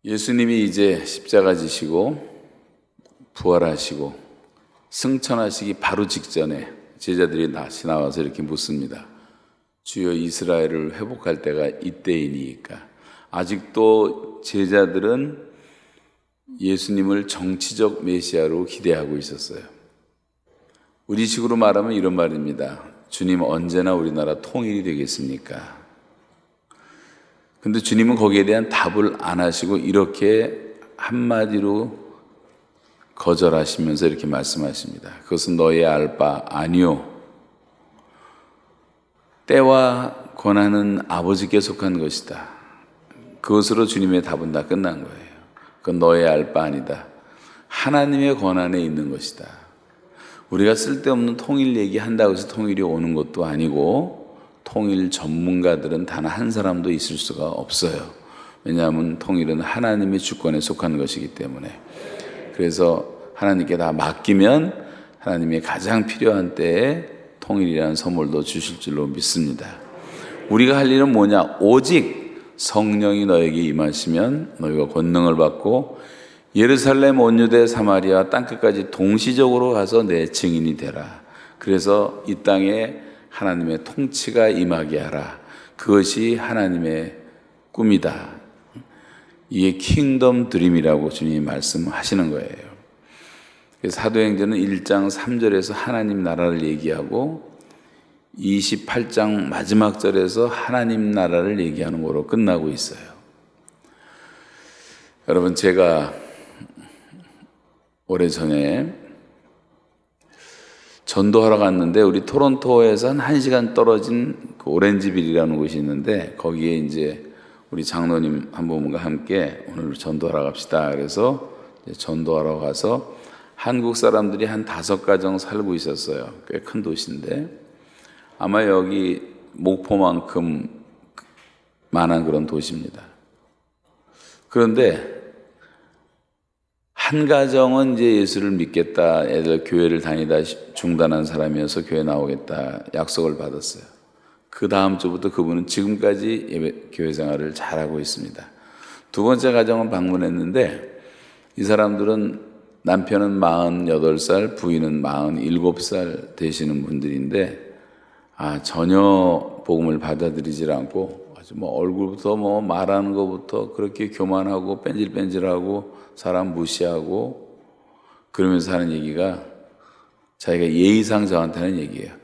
예수님이 이제 십자가 지시고 부활하시고 승천하시기 바로 직전에 제자들이 다시 나와서 이렇게 묻습니다. 주여, 이스라엘을 회복할 때가 이때이니까. 아직도 제자들은 예수님을 정치적 메시아로 기대하고 있었어요. 우리식으로 말하면 이런 말입니다. 주님, 언제나 우리나라 통일이 되겠습니까? 근데 주님은 거기에 대한 답을 안 하시고 이렇게 한마디로 거절하시면서 이렇게 말씀하십니다. 그것은 너희 알 바 아니요, 때와 권한은 아버지께 속한 것이다. 그것으로 주님의 답은 다 끝난 거예요. 그건 너의 알 바 아니다. 하나님의 권한에 있는 것이다. 우리가 쓸데없는 통일 얘기한다고 해서 통일이 오는 것도 아니고, 통일 전문가들은 단 한 사람도 있을 수가 없어요. 왜냐하면 통일은 하나님의 주권에 속한 것이기 때문에. 그래서 하나님께 다 맡기면 하나님이 가장 필요한 때에 통일이라는 선물도 주실 줄로 믿습니다. 우리가 할 일은 뭐냐? 오직 성령이 너에게 임하시면 너희가 권능을 받고 예루살렘, 온 유대, 사마리아 땅끝까지 동시적으로 가서 내 증인이 되라. 그래서 이 땅에 하나님의 통치가 임하게 하라. 그것이 하나님의 꿈이다. 이게 킹덤 드림이라고 주님이 말씀하시는 거예요. 사도행전은 1장 3절에서 하나님 나라를 얘기하고 28장 마지막 절에서 하나님 나라를 얘기하는 거로 끝나고 있어요. 여러분, 제가 오래전에 전도하러 갔는데 우리 토론토에서 한 1시간 떨어진 그 오렌지빌이라는 곳이 있는데 거기에 이제 우리 장로님 한 분과 함께 오늘 전도하러 갑시다. 그래서 전도하러 가서 한국 사람들이 한 5가정 살고 있었어요. 꽤 큰 도시인데 아마 여기 목포만큼 많은 그런 도시입니다. 그런데 한 가정은 이제 예수를 믿겠다, 애들 교회를 다니다 중단한 사람이어서 교회 나오겠다 약속을 받았어요. 그 다음 주부터 그분은 지금까지 교회 생활을 잘하고 있습니다. 두 번째 가정은 방문했는데 이 사람들은 남편은 48살, 부인은 47살 되시는 분들인데 전혀 복음을 받아들이질 않고 아주 얼굴부터 말하는 것부터 그렇게 교만하고 뺀질뺀질하고 사람 무시하고 그러면서 하는 얘기가 자기가 예의상 저한테 하는 얘기예요.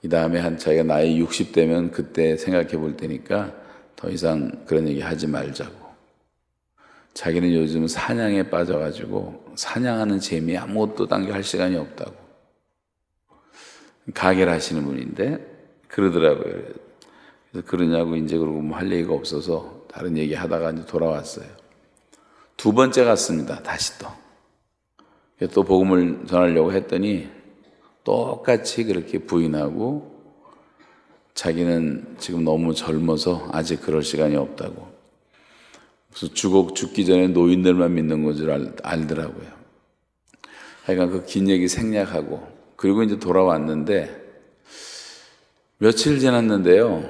이 다음에 자기가 나이 60대면 그때 생각해 볼 테니까 더 이상 그런 얘기 하지 말자고. 자기는 요즘 사냥에 빠져가지고 사냥하는 재미 아무것도 당겨 할 시간이 없다고. 가게를 하시는 분인데 그러더라고요. 그래서 그러냐고 이제 그러고 할 얘기가 없어서 다른 얘기 하다가 이제 돌아왔어요. 두 번째 갔습니다. 다시 또 복음을 전하려고 했더니 똑같이 그렇게 부인하고 자기는 지금 너무 젊어서 아직 그럴 시간이 없다고. 그래서 죽기 전에 노인들만 믿는 건 줄 알더라고요. 하여간 그 긴 얘기 생략하고 그리고 이제 돌아왔는데 며칠 지났는데요.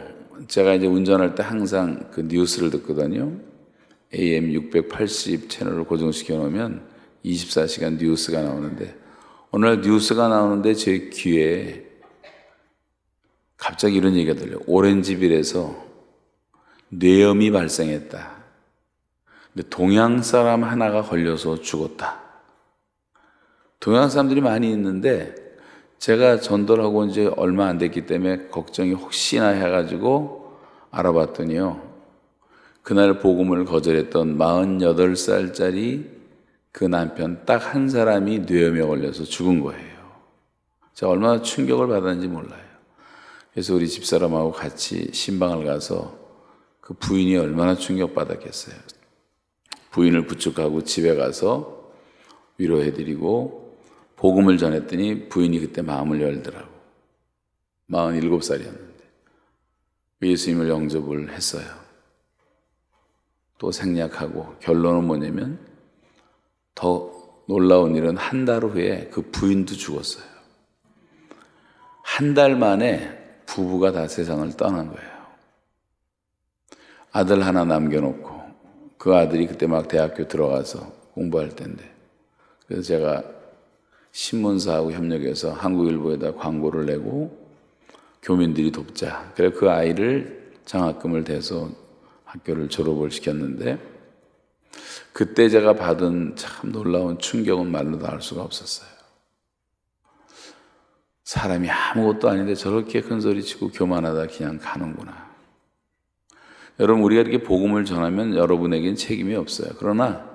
제가 이제 운전할 때 항상 그 뉴스를 듣거든요. AM 680 채널을 고정시켜 놓으면 24시간 뉴스가 나오는데 어느 날 뉴스가 나오는데 제 귀에 갑자기 이런 얘기가 들려요. 오렌지빌에서 뇌염이 발생했다. 근데 동양 사람 하나가 걸려서 죽었다. 동양 사람들이 많이 있는데 제가 전도를 하고 온 지 얼마 안 됐기 때문에 걱정이 혹시나 해가지고 알아봤더니요. 그날 복음을 거절했던 48살짜리 그 남편 딱 한 사람이 뇌염에 걸려서 죽은 거예요. 제가 얼마나 충격을 받았는지 몰라요. 그래서 우리 집사람하고 같이 신방을 가서 그 부인이 얼마나 충격받았겠어요. 부인을 부축하고 집에 가서 위로해드리고 복음을 전했더니 부인이 그때 마음을 열더라고. 47살이었는데 예수님을 영접을 했어요. 또 생략하고 결론은 뭐냐면 더 놀라운 일은 한 달 후에 그 부인도 죽었어요. 한 달 만에 부부가 다 세상을 떠난 거예요. 아들 하나 남겨놓고 그 아들이 그때 막 대학교 들어가서 공부할 때인데, 그래서 제가 신문사하고 협력해서 한국일보에다 광고를 내고 교민들이 돕자. 그래 그 아이를 장학금을 대서 학교를 졸업을 시켰는데, 그때 제가 받은 참 놀라운 충격은 말로 다 할 수가 없었어요. 사람이 아무것도 아닌데 저렇게 큰 소리 치고 교만하다 그냥 가는구나. 여러분, 우리가 이렇게 복음을 전하면 여러분에겐 책임이 없어요. 그러나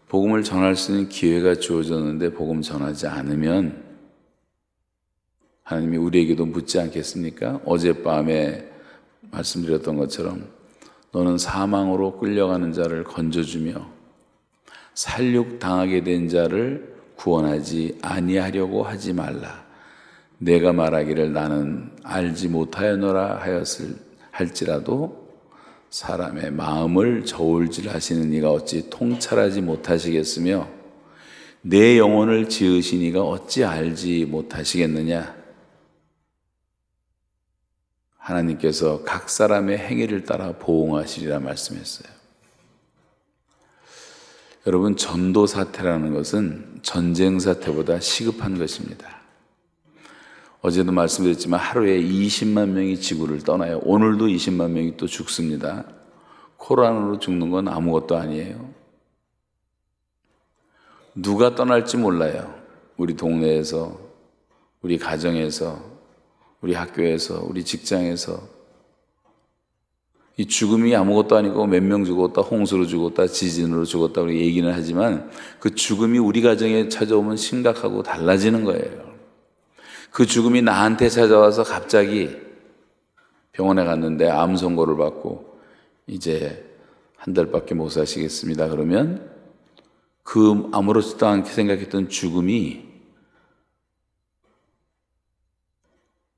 복음을 전할 수 있는 기회가 주어졌는데 복음 전하지 않으면 하나님이 우리에게도 묻지 않겠습니까? 어젯밤에 말씀드렸던 것처럼 너는 사망으로 끌려가는 자를 건져주며 살육당하게 된 자를 구원하지 아니하려고 하지 말라. 내가 말하기를 나는 알지 못하였노라 할지라도 사람의 마음을 저울질하시는 이가 어찌 통찰하지 못하시겠으며 내 영혼을 지으신 이가 어찌 알지 못하시겠느냐. 하나님께서 각 사람의 행위를 따라 보응하시리라 말씀했어요. 여러분, 전도 사태라는 것은 전쟁 사태보다 시급한 것입니다. 어제도 말씀드렸지만 하루에 20만 명이 지구를 떠나요. 오늘도 20만 명이 또 죽습니다. 코로나로 죽는 건 아무것도 아니에요. 누가 떠날지 몰라요. 우리 동네에서, 우리 가정에서, 우리 학교에서, 우리 직장에서. 이 죽음이 아무것도 아니고 몇 명 죽었다, 홍수로 죽었다, 지진으로 죽었다 우리 얘기는 하지만 그 죽음이 우리 가정에 찾아오면 심각하고 달라지는 거예요. 그 죽음이 나한테 찾아와서 갑자기 병원에 갔는데 암 선고를 받고 이제 한 달밖에 못 사시겠습니다. 그러면 그 아무렇지도 않게 생각했던 죽음이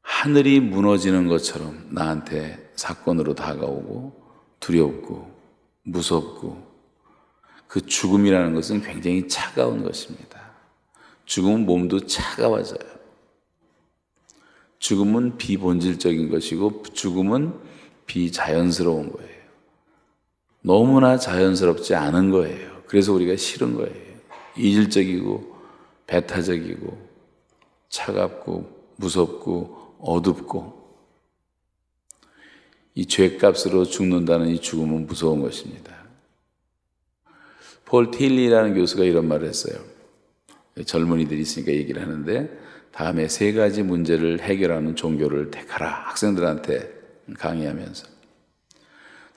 하늘이 무너지는 것처럼 나한테 사건으로 다가오고 두렵고 무섭고, 그 죽음이라는 것은 굉장히 차가운 것입니다. 죽음은 몸도 차가워져요. 죽음은 비본질적인 것이고 죽음은 비자연스러운 거예요. 너무나 자연스럽지 않은 거예요. 그래서 우리가 싫은 거예요. 이질적이고 배타적이고 차갑고 무섭고 어둡고, 이 죄값으로 죽는다는 이 죽음은 무서운 것입니다. 폴 틸리라는 교수가 이런 말을 했어요. 젊은이들이 있으니까 얘기를 하는데, 다음에 3가지 문제를 해결하는 종교를 택하라. 학생들한테 강의하면서.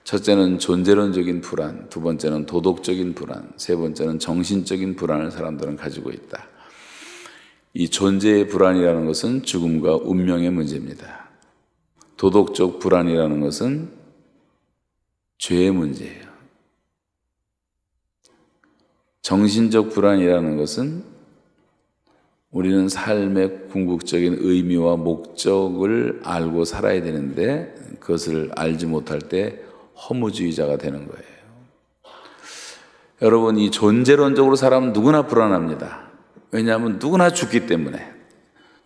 첫째는 존재론적인 불안, 두 번째는 도덕적인 불안, 세 번째는 정신적인 불안을 사람들은 가지고 있다. 이 존재의 불안이라는 것은 죽음과 운명의 문제입니다. 도덕적 불안이라는 것은 죄의 문제예요. 정신적 불안이라는 것은 우리는 삶의 궁극적인 의미와 목적을 알고 살아야 되는데 그것을 알지 못할 때 허무주의자가 되는 거예요. 여러분, 이 존재론적으로 살아가면 누구나 불안합니다. 왜냐하면 누구나 죽기 때문에.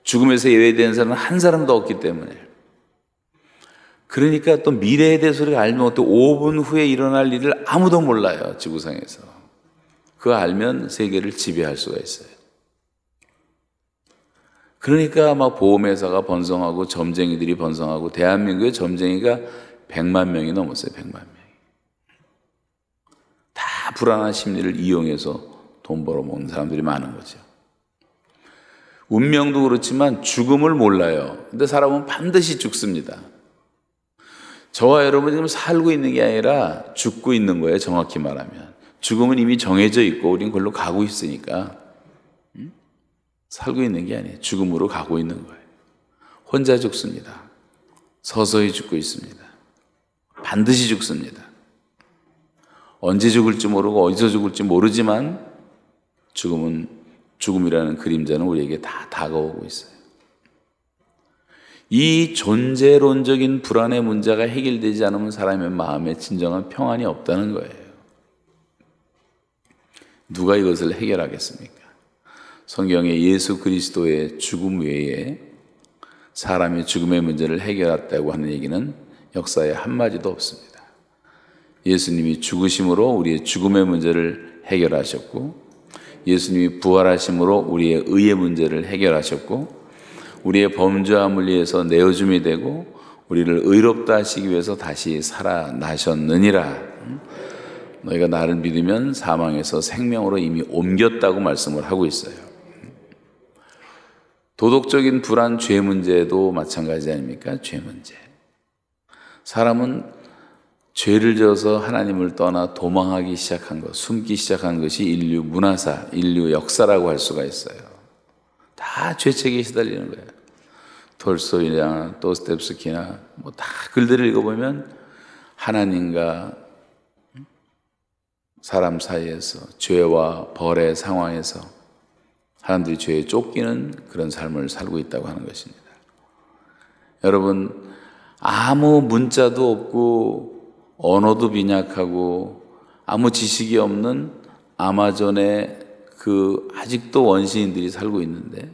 죽음에서 예외된 사람은 한 사람도 없기 때문에. 그러니까 또 미래에 대해서 우리가 알면 어때 5분 후에 일어날 일을 아무도 몰라요. 지구상에서. 그거 알면 세계를 지배할 수가 있어요. 그러니까 막 보험회사가 번성하고 점쟁이들이 번성하고, 대한민국의 점쟁이가 100만 명이 넘었어요. 100만 명이. 다 불안한 심리를 이용해서 돈 벌어먹는 사람들이 많은 거죠. 운명도 그렇지만 죽음을 몰라요. 근데 사람은 반드시 죽습니다. 저와 여러분이 지금 살고 있는 게 아니라 죽고 있는 거예요. 정확히 말하면. 죽음은 이미 정해져 있고 우린 그걸로 가고 있으니까. 살고 있는 게 아니에요. 죽음으로 가고 있는 거예요. 혼자 죽습니다. 서서히 죽고 있습니다. 반드시 죽습니다. 언제 죽을지 모르고 어디서 죽을지 모르지만 죽음이라는 그림자는 우리에게 다 다가오고 있어요. 이 존재론적인 불안의 문제가 해결되지 않으면 사람의 마음에 진정한 평안이 없다는 거예요. 누가 이것을 해결하겠습니까? 성경에 예수 그리스도의 죽음 외에 사람의 죽음의 문제를 해결했다고 하는 얘기는 역사에 한마디도 없습니다. 예수님이 죽으심으로 우리의 죽음의 문제를 해결하셨고, 예수님이 부활하심으로 우리의 의의 문제를 해결하셨고, 우리의 범죄와 물리에서 내어줌이 되고 우리를 의롭다 하시기 위해서 다시 살아나셨느니라. 너희가 나를 믿으면 사망에서 생명으로 이미 옮겼다고 말씀을 하고 있어요. 도덕적인 불안, 죄 문제도 마찬가지 아닙니까? 죄 문제. 사람은 죄를 지어서 하나님을 떠나 도망하기 시작한 것, 숨기 시작한 것이 인류 문화사, 인류 역사라고 할 수가 있어요. 다 죄책에 시달리는 거예요. 톨스토이나 도스토옙스키나 뭐 다 글들을 읽어보면 하나님과 사람 사이에서 죄와 벌의 상황에서 사람들이 죄에 쫓기는 그런 삶을 살고 있다고 하는 것입니다. 여러분, 아무 문자도 없고 언어도 빈약하고 아무 지식이 없는 아마존에 아직도 원시인들이 살고 있는데,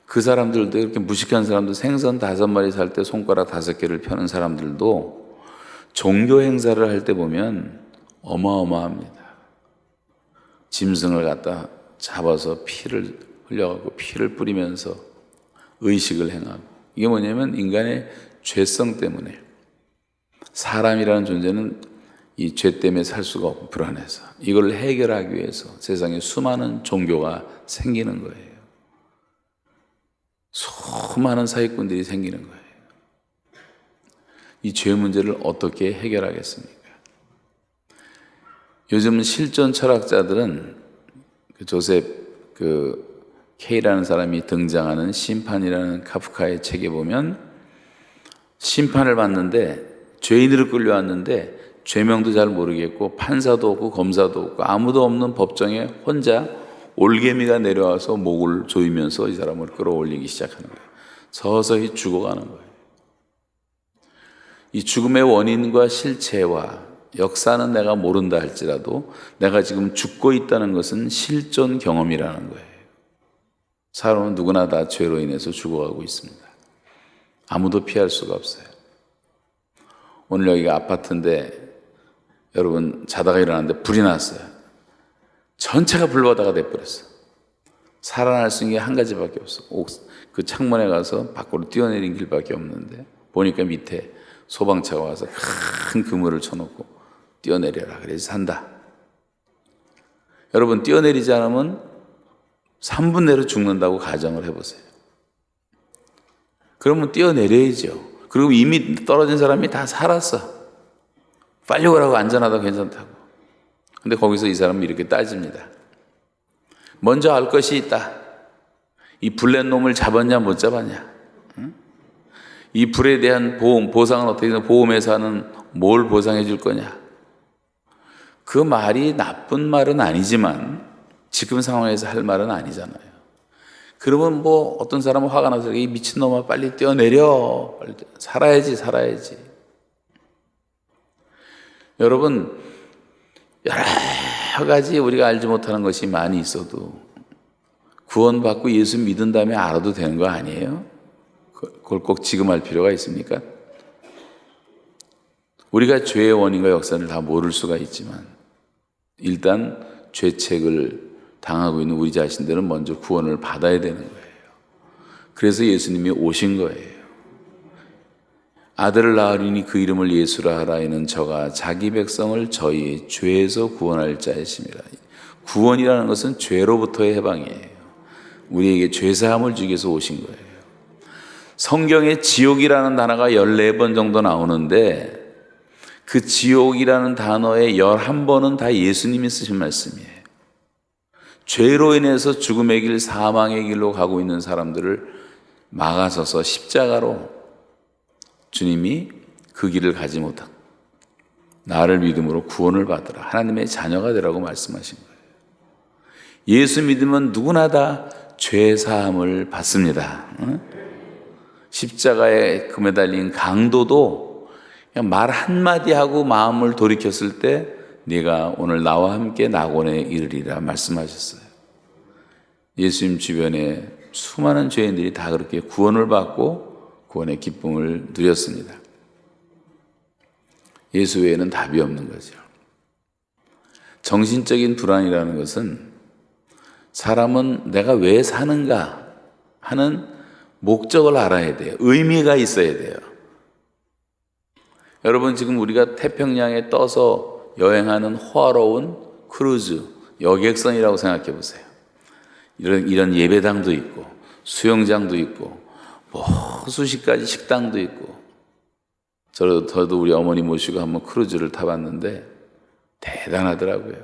그 사람들도 이렇게 무식한 사람들, 생선 5마리 살 때 손가락 5개를 펴는 사람들도 종교 행사를 할 때 보면 어마어마합니다. 짐승을 갖다 잡아서 피를 흘려가고 피를 뿌리면서 의식을 행하고, 이게 뭐냐면 인간의 죄성 때문에, 사람이라는 존재는 이 죄 때문에 살 수가 없고 불안해서 이걸 해결하기 위해서 세상에 수많은 종교가 생기는 거예요. 수많은 사기꾼들이 생기는 거예요. 이 죄 문제를 어떻게 해결하겠습니까? 요즘 실존 철학자들은 조셉 K라는 사람이 등장하는 심판이라는 카프카의 책에 보면, 심판을 받는데 죄인으로 끌려왔는데 죄명도 잘 모르겠고 판사도 없고 검사도 없고 아무도 없는 법정에 혼자 올개미가 내려와서 목을 조이면서 이 사람을 끌어올리기 시작하는 거예요. 서서히 죽어가는 거예요. 이 죽음의 원인과 실체와 역사는 내가 모른다 할지라도 내가 지금 죽고 있다는 것은 실존 경험이라는 거예요. 사람은 누구나 다 죄로 인해서 죽어가고 있습니다. 아무도 피할 수가 없어요. 오늘 여기가 아파트인데 여러분 자다가 일어났는데 불이 났어요. 전체가 불바다가 돼버렸어. 살아날 수 있는 게 한 가지밖에 없어. 그 창문에 가서 밖으로 뛰어내린 길밖에 없는데, 보니까 밑에 소방차가 와서 큰 그물을 쳐놓고 뛰어내려라, 그래서 산다. 여러분, 뛰어내리지 않으면 3분 내로 죽는다고 가정을 해보세요. 그러면 뛰어내려야죠. 그리고 이미 떨어진 사람이 다 살았어. 빨리 오라고, 안전하다고, 괜찮다고. 근데 거기서 이 사람은 이렇게 따집니다. 먼저 알 것이 있다. 이 불낸 놈을 잡았냐 못 잡았냐? 응? 이 불에 대한 보상은 어떻게 되냐? 보험회사는 뭘 보상해 줄 거냐? 그 말이 나쁜 말은 아니지만 지금 상황에서 할 말은 아니잖아요. 그러면 뭐 어떤 사람은 화가 나서 이 미친놈아 빨리 뛰어내려, 빨리 살아야지. 여러분, 여러 가지 우리가 알지 못하는 것이 많이 있어도 구원받고 예수 믿은 다음에 알아도 되는 거 아니에요? 그걸 꼭 지금 할 필요가 있습니까? 우리가 죄의 원인과 역사를 다 모를 수가 있지만 일단 죄책을 당하고 있는 우리 자신들은 먼저 구원을 받아야 되는 거예요. 그래서 예수님이 오신 거예요. 아들을 낳으리니 그 이름을 예수라 하라. 이는 저가 자기 백성을 저희 죄에서 구원할 자이심이라. 구원이라는 것은 죄로부터의 해방이에요. 우리에게 죄사함을 주기 위해서 오신 거예요. 성경에 지옥이라는 단어가 14번 정도 나오는데 그 지옥이라는 단어의 11번은 다 예수님이 쓰신 말씀이에요. 죄로 인해서 죽음의 길, 사망의 길로 가고 있는 사람들을 막아서서 십자가로 주님이 그 길을 가지 못한 나를 믿음으로 구원을 받으라, 하나님의 자녀가 되라고 말씀하신 거예요. 예수 믿으면 누구나 다 죄 사함을 받습니다. 십자가에 그 매달린 강도도 그냥 말 한마디 하고 마음을 돌이켰을 때 네가 오늘 나와 함께 낙원에 이르리라 말씀하셨어요. 예수님 주변에 수많은 죄인들이 다 그렇게 구원을 받고 구원의 기쁨을 누렸습니다. 예수 외에는 답이 없는 거죠. 정신적인 불안이라는 것은 사람은 내가 왜 사는가 하는 목적을 알아야 돼요. 의미가 있어야 돼요. 여러분, 지금 우리가 태평양에 떠서 여행하는 호화로운 크루즈, 여객선이라고 생각해 보세요. 이런 예배당도 있고, 수영장도 있고, 뭐 수십 가지 식당도 있고. 저도 우리 어머니 모시고 한번 크루즈를 타봤는데 대단하더라고요.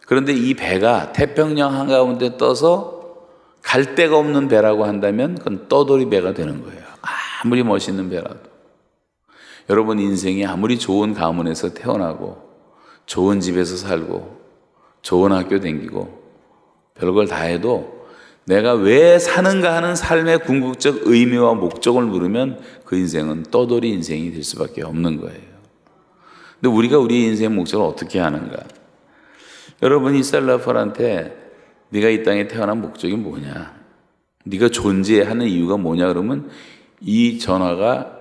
그런데 이 배가 태평양 한가운데 떠서 갈 데가 없는 배라고 한다면 그건 떠돌이 배가 되는 거예요. 아무리 멋있는 배라도. 여러분, 인생이 아무리 좋은 가문에서 태어나고 좋은 집에서 살고 좋은 학교 다니고 별걸 다 해도 내가 왜 사는가 하는 삶의 궁극적 의미와 목적을 물으면 그 인생은 떠돌이 인생이 될 수밖에 없는 거예요. 근데 우리가 우리 인생의 목적을 어떻게 하는가? 여러분이 셀라폴한테 네가 이 땅에 태어난 목적이 뭐냐? 네가 존재하는 이유가 뭐냐? 그러면 이 전화가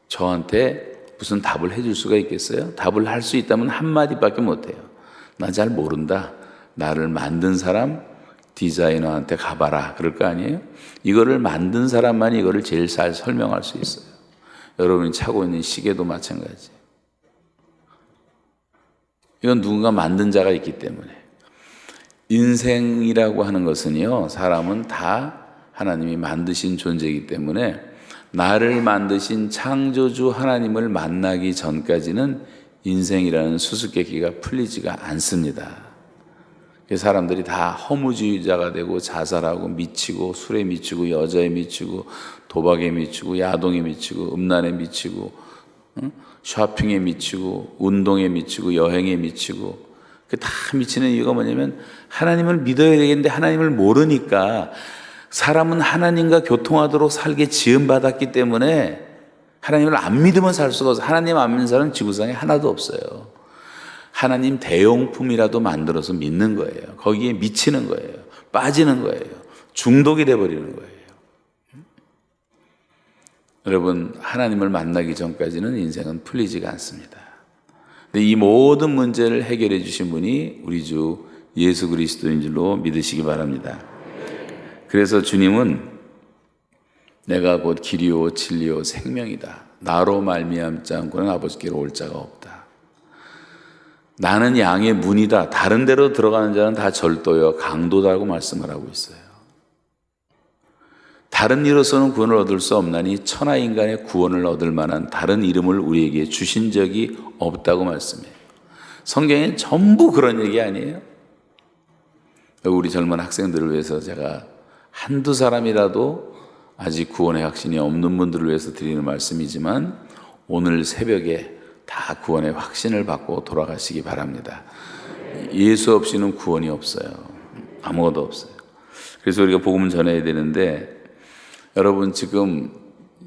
저한테 무슨 답을 해줄 수가 있겠어요? 답을 할 수 있다면 한마디밖에 못해요. 나 잘 모른다. 나를 만든 사람, 디자이너한테 가봐라. 그럴 거 아니에요? 이거를 만든 사람만이 이거를 제일 잘 설명할 수 있어요. 여러분이 차고 있는 시계도 마찬가지. 이건 누군가 만든 자가 있기 때문에. 인생이라고 하는 것은요, 사람은 다 하나님이 만드신 존재이기 때문에 나를 만드신 창조주 하나님을 만나기 전까지는 인생이라는 수수께끼가 풀리지가 않습니다. 사람들이 다 허무주의자가 되고 자살하고 미치고 술에 미치고 여자에 미치고 도박에 미치고 야동에 미치고 음란에 미치고 쇼핑에 미치고 운동에 미치고 여행에 미치고 다 미치는 이유가 뭐냐면 하나님을 믿어야 되겠는데 하나님을 모르니까 사람은 하나님과 교통하도록 살게 지음받았기 때문에 하나님을 안 믿으면 살 수가 없어요. 하나님 안 믿는 사람은 지구상에 하나도 없어요. 하나님 대용품이라도 만들어서 믿는 거예요. 거기에 미치는 거예요. 빠지는 거예요. 중독이 돼버리는 거예요. 여러분, 하나님을 만나기 전까지는 인생은 풀리지가 않습니다. 근데 이 모든 문제를 해결해 주신 분이 우리 주 예수 그리스도인 줄로 믿으시기 바랍니다. 그래서 주님은 내가 곧 길이요 진리요 생명이다. 나로 말미암지 않고는 아버지께로 올 자가 없다. 나는 양의 문이다. 다른 데로 들어가는 자는 다 절도요 강도다라고 말씀을 하고 있어요. 다른 이로서는 구원을 얻을 수 없나니 천하 인간의 구원을 얻을 만한 다른 이름을 우리에게 주신 적이 없다고 말씀해요. 성경엔 전부 그런 얘기 아니에요? 우리 젊은 학생들을 위해서 제가 한두 사람이라도 아직 구원의 확신이 없는 분들을 위해서 드리는 말씀이지만 오늘 새벽에 다 구원의 확신을 받고 돌아가시기 바랍니다. 예수 없이는 구원이 없어요. 아무것도 없어요. 그래서 우리가 복음을 전해야 되는데 여러분, 지금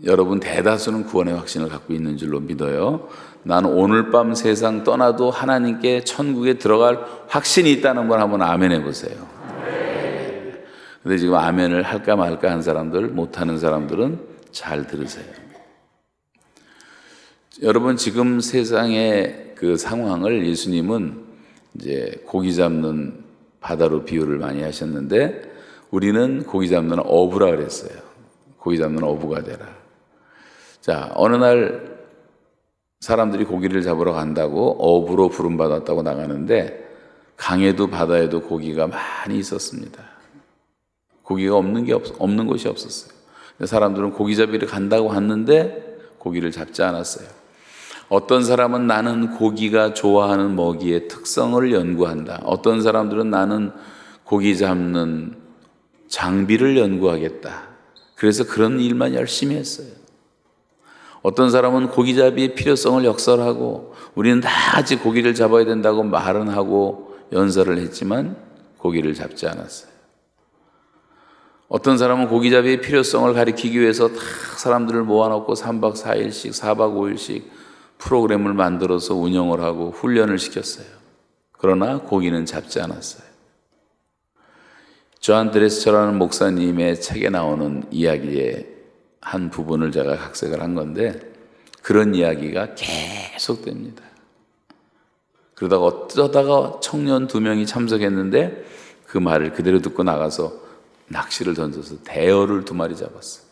여러분 대다수는 구원의 확신을 갖고 있는 줄로 믿어요. 나는 오늘 밤 세상 떠나도 하나님께 천국에 들어갈 확신이 있다는 걸 한번 아멘 해보세요. 근데 지금 아멘을 할까 말까 한 사람들, 못하는 사람들은 잘 들으세요. 여러분, 지금 세상의 그 상황을 예수님은 이제 고기 잡는 바다로 비유를 많이 하셨는데 우리는 고기 잡는 어부라 그랬어요. 고기 잡는 어부가 되라. 자, 어느 날 사람들이 고기를 잡으러 간다고 어부로 부름받았다고 나가는데 강에도 바다에도 고기가 많이 있었습니다. 고기가 없는 곳이 없었어요. 사람들은 고기 잡으러 간다고 왔는데 고기를 잡지 않았어요. 어떤 사람은 나는 고기가 좋아하는 먹이의 특성을 연구한다. 어떤 사람들은 나는 고기 잡는 장비를 연구하겠다. 그래서 그런 일만 열심히 했어요. 어떤 사람은 고기잡이의 필요성을 역설하고 우리는 다 같이 고기를 잡아야 된다고 말은 하고 연설을 했지만 고기를 잡지 않았어요. 어떤 사람은 고기잡이의 필요성을 가리키기 위해서 다 사람들을 모아놓고 3박 4일씩 4박 5일씩 프로그램을 만들어서 운영을 하고 훈련을 시켰어요. 그러나 고기는 잡지 않았어요. 조한 드레스처라는 목사님의 책에 나오는 이야기의 한 부분을 제가 각색을 한 건데 그런 이야기가 계속됩니다. 그러다가 어쩌다가 청년 2명이 참석했는데 그 말을 그대로 듣고 나가서 낚시를 던져서 대어를 2마리 잡았어요.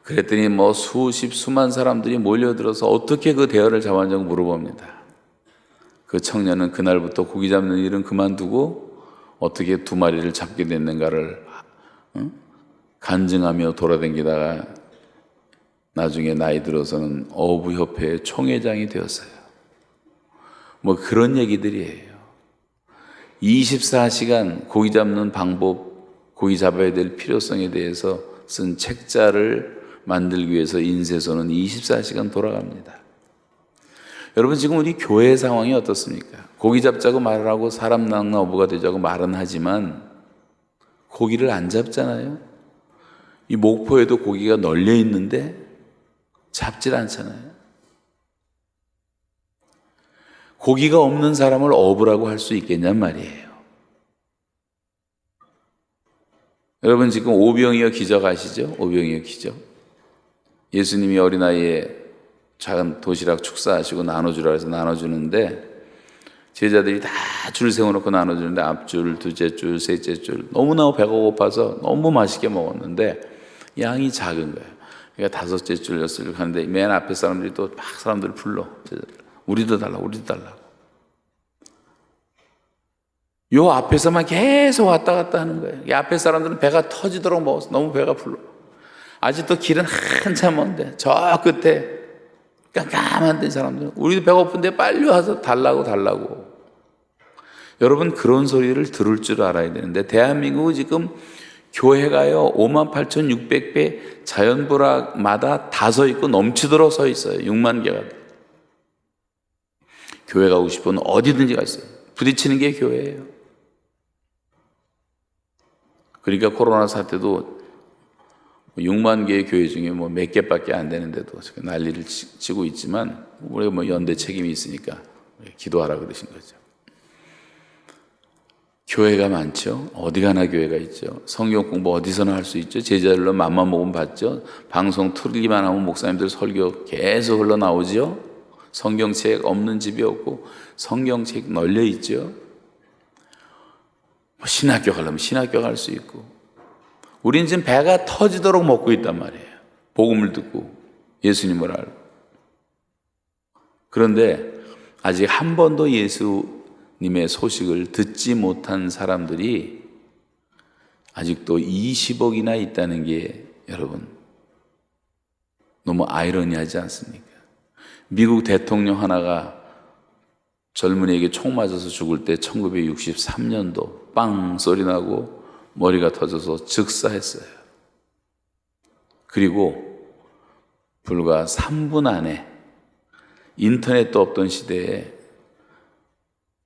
그랬더니 수만 사람들이 몰려들어서 어떻게 그 대어를 잡았냐고 물어봅니다. 그 청년은 그날부터 고기 잡는 일은 그만두고 어떻게 2마리를 잡게 됐는가를 간증하며 돌아다니다가 나중에 나이 들어서는 어부협회의 총회장이 되었어요. 그런 얘기들이에요. 24시간 고기 잡는 방법, 고기 잡아야 될 필요성에 대해서 쓴 책자를 만들기 위해서 인쇄소는 24시간 돌아갑니다. 여러분, 지금 우리 교회 상황이 어떻습니까? 고기 잡자고 말을 하고 사람 낚는 어부가 되자고 말은 하지만 고기를 안 잡잖아요. 이 목포에도 고기가 널려 있는데 잡질 않잖아요. 고기가 없는 사람을 어부라고 할 수 있겠냔 말이에요. 여러분, 지금 오병이어 기적 아시죠? 오병이어 기적. 예수님이 어린아이에 작은 도시락 축사하시고 나눠주라 해서 나눠주는데 제자들이 다 줄 세워놓고 나눠주는데 앞줄, 둘째 줄, 셋째 줄 너무나 배가 고파서 너무 맛있게 먹었는데 양이 작은 거예요. 그러니까 5째 줄, 6째 줄 가는데 맨 앞에 사람들이 또 막 사람들을 불러. 우리도 달라고, 우리도 달라고. 요 앞에서만 계속 왔다 갔다 하는 거예요. 이 앞에 사람들은 배가 터지도록 먹었어. 너무 배가 불러. 아직도 길은 한참 먼데 저 끝에 깜깜한 데 사람들은 우리도 배고픈데 빨리 와서 달라고. 여러분, 그런 소리를 들을 줄 알아야 되는데 대한민국은 지금 교회가요 58,600배 자연불화마다 다 서 있고 넘치도록 서 있어요. 6만 개가. 교회 가고 싶으면 어디든지 가 있어요. 부딪히는 게 교회예요. 그러니까 코로나 사태도 6만 개의 교회 중에 몇 개밖에 안 되는데도 난리를 치고 있지만 우리가 연대 책임이 있으니까 기도하라 그러신 거죠. 교회가 많죠. 어디 가나 교회가 있죠. 성경 공부 어디서나 할 수 있죠. 제자들로 맘만 먹으면 받죠. 방송 틀기만 하면 목사님들 설교 계속 흘러나오죠. 성경책 없는 집이 없고 성경책 널려 있죠. 신학교 가려면 신학교 갈 수 있고 우린 지금 배가 터지도록 먹고 있단 말이에요. 복음을 듣고 예수님을 알고. 그런데 아직 한 번도 예수님의 소식을 듣지 못한 사람들이 아직도 20억이나 있다는 게 여러분 너무 아이러니하지 않습니까? 미국 대통령 하나가 젊은이에게 총 맞아서 죽을 때 1963년도 빵 소리 나고 머리가 터져서 즉사했어요. 그리고 불과 3분 안에 인터넷도 없던 시대에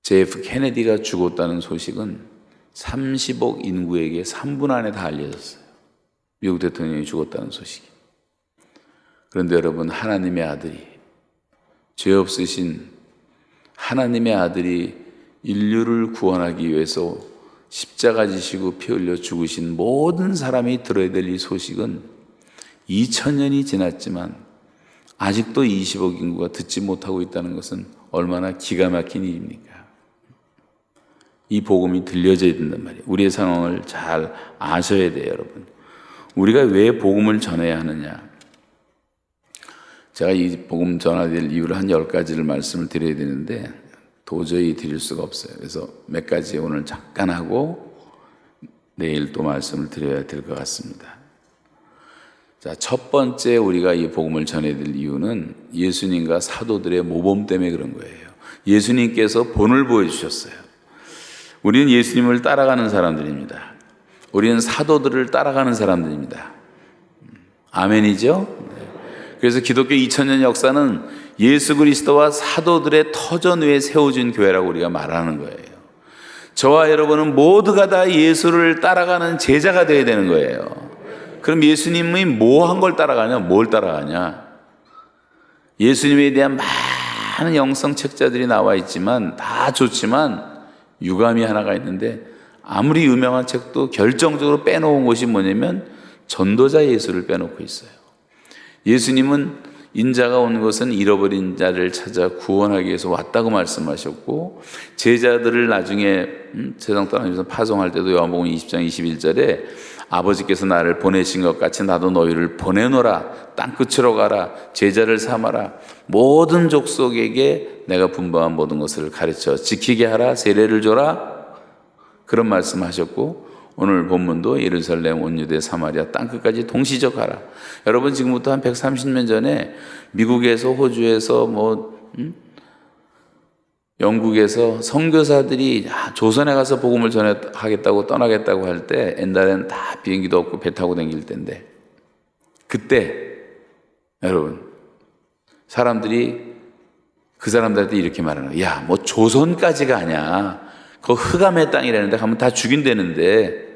JF 케네디가 죽었다는 소식은 30억 인구에게 3분 안에 다 알려졌어요. 미국 대통령이 죽었다는 소식이. 그런데 여러분, 하나님의 아들이, 죄 없으신 하나님의 아들이 인류를 구원하기 위해서 십자가 지시고 피 흘려 죽으신 모든 사람이 들어야 될 이 소식은 2000년이 지났지만 아직도 20억 인구가 듣지 못하고 있다는 것은 얼마나 기가 막힌 일입니까? 이 복음이 들려져야 된단 말이에요. 우리의 상황을 잘 아셔야 돼요, 여러분. 우리가 왜 복음을 전해야 하느냐? 제가 이 복음 전해야 이유를 한 10가지를 말씀을 드려야 되는데 도저히 드릴 수가 없어요. 그래서 몇 가지 오늘 잠깐 하고 내일 또 말씀을 드려야 될 것 같습니다. 자, 첫 번째 우리가 이 복음을 전해야 될 이유는 예수님과 사도들의 모범 때문에 그런 거예요. 예수님께서 본을 보여주셨어요. 우리는 예수님을 따라가는 사람들입니다. 우리는 사도들을 따라가는 사람들입니다. 아멘이죠? 그래서 기독교 2000년 역사는 예수 그리스도와 사도들의 터전 위에 세워진 교회라고 우리가 말하는 거예요. 저와 여러분은 모두가 다 예수를 따라가는 제자가 되어야 되는 거예요. 그럼 예수님이 뭐 한 걸 따라가냐? 뭘 따라가냐? 예수님에 대한 많은 영성 책자들이 나와 있지만 다 좋지만 유감이 하나가 있는데 아무리 유명한 책도 결정적으로 빼놓은 것이 뭐냐면 전도자 예수를 빼놓고 있어요. 예수님은 인자가 온 것은 잃어버린 자를 찾아 구원하기 위해서 왔다고 말씀하셨고, 제자들을 나중에 세상 떠나면서 파송할 때도 요한복음 20장 21절에 아버지께서 나를 보내신 것 같이 나도 너희를 보내노라, 땅끝으로 가라, 제자를 삼아라, 모든 족속에게 내가 분부한 모든 것을 가르쳐 지키게 하라, 세례를 줘라, 그런 말씀하셨고, 오늘 본문도 예루살렘, 온 유대, 사마리아 땅끝까지 동시적하라. 여러분, 지금부터 한 130년 전에 미국에서, 호주에서, 영국에서 선교사들이 조선에 가서 복음을 전하겠다고 떠나겠다고 할 때, 옛날에는 다 비행기도 없고 배 타고 다닐 때인데, 그때 여러분, 사람들이 그 사람들한테 이렇게 말하는 거야. 야, 뭐 조선까지가 아니야. 그 흑암의 땅이라는데 가면 다 죽인다는데,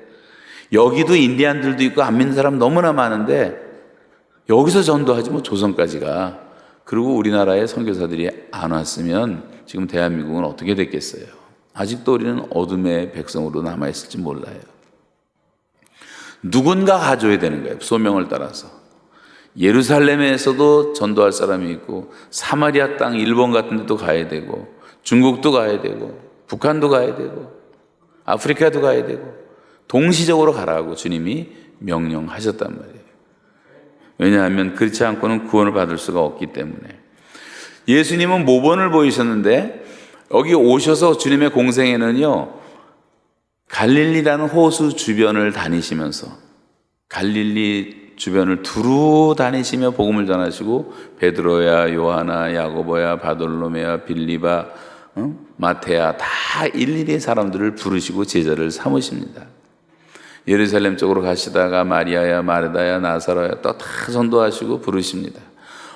여기도 인디안들도 있고 안 믿는 사람 너무나 많은데 여기서 전도하지 뭐 조선까지가. 그리고 우리나라에 선교사들이 안 왔으면 지금 대한민국은 어떻게 됐겠어요? 아직도 우리는 어둠의 백성으로 남아있을지 몰라요. 누군가 가줘야 되는 거예요, 소명을 따라서. 예루살렘에서도 전도할 사람이 있고, 사마리아 땅 일본 같은 데도 가야 되고, 중국도 가야 되고, 북한도 가야 되고, 아프리카도 가야 되고, 동시적으로 가라고 주님이 명령하셨단 말이에요. 왜냐하면 그렇지 않고는 구원을 받을 수가 없기 때문에. 예수님은 모본을 보이셨는데, 여기 오셔서 주님의 공생에는요, 갈릴리라는 호수 주변을 다니시면서, 갈릴리 주변을 두루 다니시며 복음을 전하시고, 베드로야, 요하나, 야고보야, 바돌로메야, 빌리바, 마테야, 다 일일이 사람들을 부르시고 제자를 삼으십니다. 예루살렘 쪽으로 가시다가 마리아야, 마르다야, 나사로야 또 다 전도하시고 부르십니다.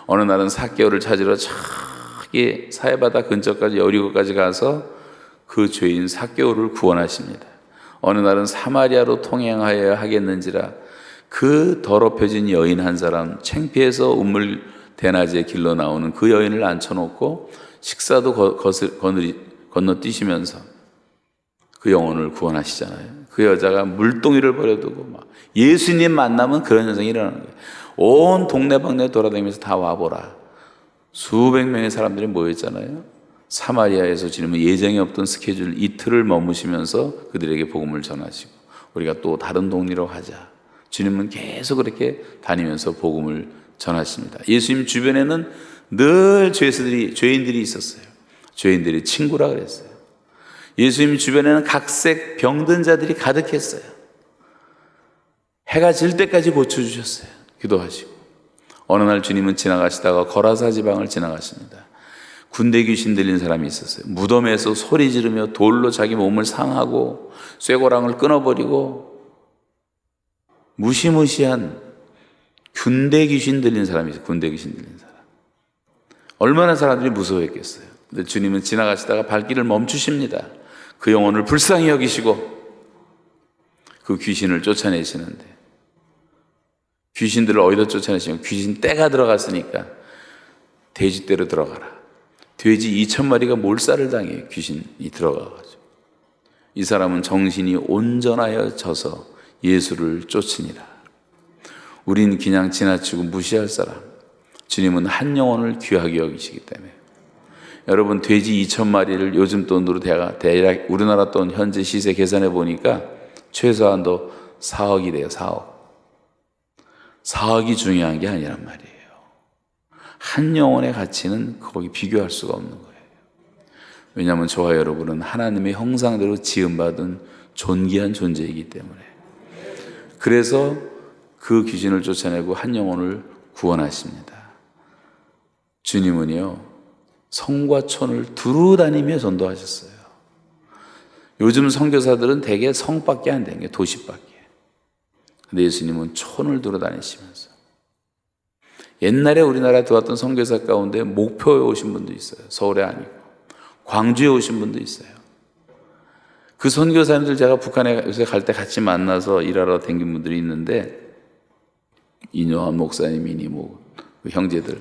어느 날은 삭개오를 찾으러 저기 사해바다 근처까지, 여리고까지 가서 그 죄인 삭개오를 구원하십니다. 어느 날은 사마리아로 통행하여야 하겠는지라 그 더럽혀진 여인 한 사람, 창피해서 우물 대낮에 길로 나오는 그 여인을 앉혀놓고 식사도 건너뛰시면서 그 영혼을 구원하시잖아요. 그 여자가 물동이를 버려두고 막 예수님 만나면 그런 현상이 일어나는 거예요. 온 동네방네 돌아다니면서 다 와보라. 수백 명의 사람들이 모였잖아요. 사마리아에서 주님은 예정이 없던 스케줄 이틀을 머무시면서 그들에게 복음을 전하시고, 우리가 또 다른 동네로 가자. 주님은 계속 그렇게 다니면서 복음을 전하십니다. 예수님 주변에는 늘 죄인들이 있었어요. 죄인들이 친구라 그랬어요. 예수님 주변에는 각색 병든 자들이 가득했어요. 해가 질 때까지 고쳐주셨어요. 기도하시고. 어느 날 주님은 지나가시다가 거라사 지방을 지나가십니다. 군대 귀신 들린 사람이 있었어요. 무덤에서 소리 지르며 돌로 자기 몸을 상하고 쇠고랑을 끊어버리고 무시무시한 군대 귀신 들린 사람이 있어요. 군대 귀신 들린 사람. 얼마나 사람들이 무서워했겠어요. 근데 주님은 지나가시다가 발길을 멈추십니다. 그 영혼을 불쌍히 여기시고 그 귀신을 쫓아내시는데, 귀신들을 어디다 쫓아내시면 귀신 떼가 들어갔으니까 돼지떼로 들어가라. 돼지 2,000마리가 몰살을 당해 귀신이 들어가가지고. 이 사람은 정신이 온전하여 져서 예수를 쫓으니라. 우린 그냥 지나치고 무시할 사람, 주님은 한 영혼을 귀하게 여기시기 때문에. 여러분, 돼지 2,000마리를 요즘 돈으로 대략 우리나라 돈 현재 시세 계산해 보니까 최소한도 4억이 돼요. 4억이 중요한 게 아니란 말이에요. 한 영혼의 가치는 거기 비교할 수가 없는 거예요. 왜냐하면 저와 여러분은 하나님의 형상대로 지음받은 존귀한 존재이기 때문에. 그래서 그 귀신을 쫓아내고 한 영혼을 구원하십니다. 주님은요, 성과 촌을 두루 다니며 전도하셨어요. 요즘 선교사들은 대개 성밖에 안 되는 게 도시밖에. 근데 예수님은 촌을 두루 다니시면서. 옛날에 우리나라에 들어왔던 선교사 가운데 목표에 오신 분도 있어요. 서울에 아니고 광주에 오신 분도 있어요. 그 선교사님들 제가 북한에 요새 갈 때 같이 만나서 일하러 다닌 분들이 있는데, 이뇨한 목사님이니 그 형제들,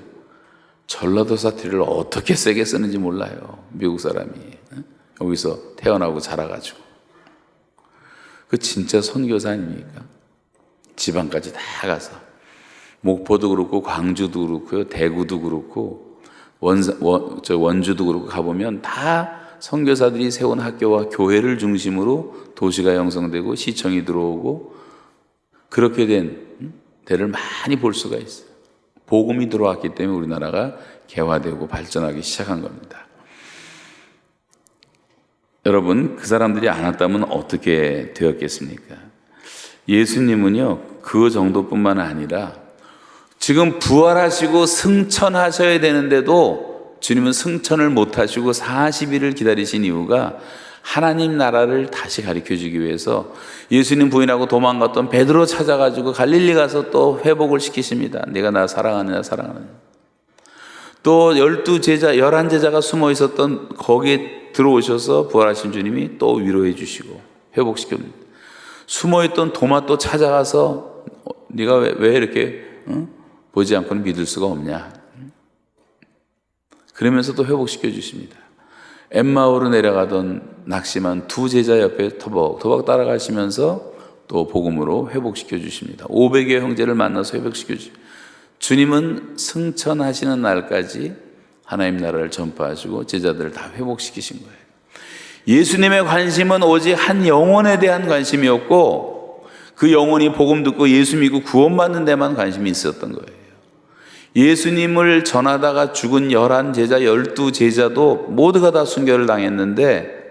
전라도 사투리를 어떻게 세게 쓰는지 몰라요. 미국 사람이. 여기서 태어나고 자라가지고. 그 진짜 선교사 아닙니까? 지방까지 다 가서 목포도 그렇고 광주도 그렇고요, 대구도 그렇고 원주도 그렇고 가보면 다 선교사들이 세운 학교와 교회를 중심으로 도시가 형성되고 시청이 들어오고 그렇게 된 데를 많이 볼 수가 있어요. 복음이 들어왔기 때문에 우리나라가 개화되고 발전하기 시작한 겁니다. 여러분, 그 사람들이 안 왔다면 어떻게 되었겠습니까? 예수님은요, 그 정도뿐만 아니라 지금 부활하시고 승천하셔야 되는데도 주님은 승천을 못 하시고 40일을 기다리신 이유가 하나님 나라를 다시 가르쳐 주기 위해서 예수님 부인하고 도망갔던 베드로 찾아가지고 갈릴리 가서 또 회복을 시키십니다. 내가 나 사랑하느냐 사랑하느냐. 또 11제자가 숨어 있었던 거기에 들어오셔서 부활하신 주님이 또 위로해 주시고 회복시킵니다. 숨어있던 도마 또 찾아가서 네가 왜 이렇게 보지 않고는 믿을 수가 없냐. 그러면서 또 회복시켜 주십니다. 엠마오로 내려가던 낙심한 두 제자 옆에 토박토박 따라가시면서 또 복음으로 회복시켜 주십니다. 500여 형제를 만나서 회복시켜 주십니다. 주님은 승천하시는 날까지 하나님 나라를 전파하시고 제자들을 다 회복시키신 거예요. 예수님의 관심은 오직 한 영혼에 대한 관심이었고 그 영혼이 복음 듣고 예수 믿고 구원받는 데만 관심이 있었던 거예요. 예수님을 전하다가 죽은 11제자, 12제자도 모두가 다 순교를 당했는데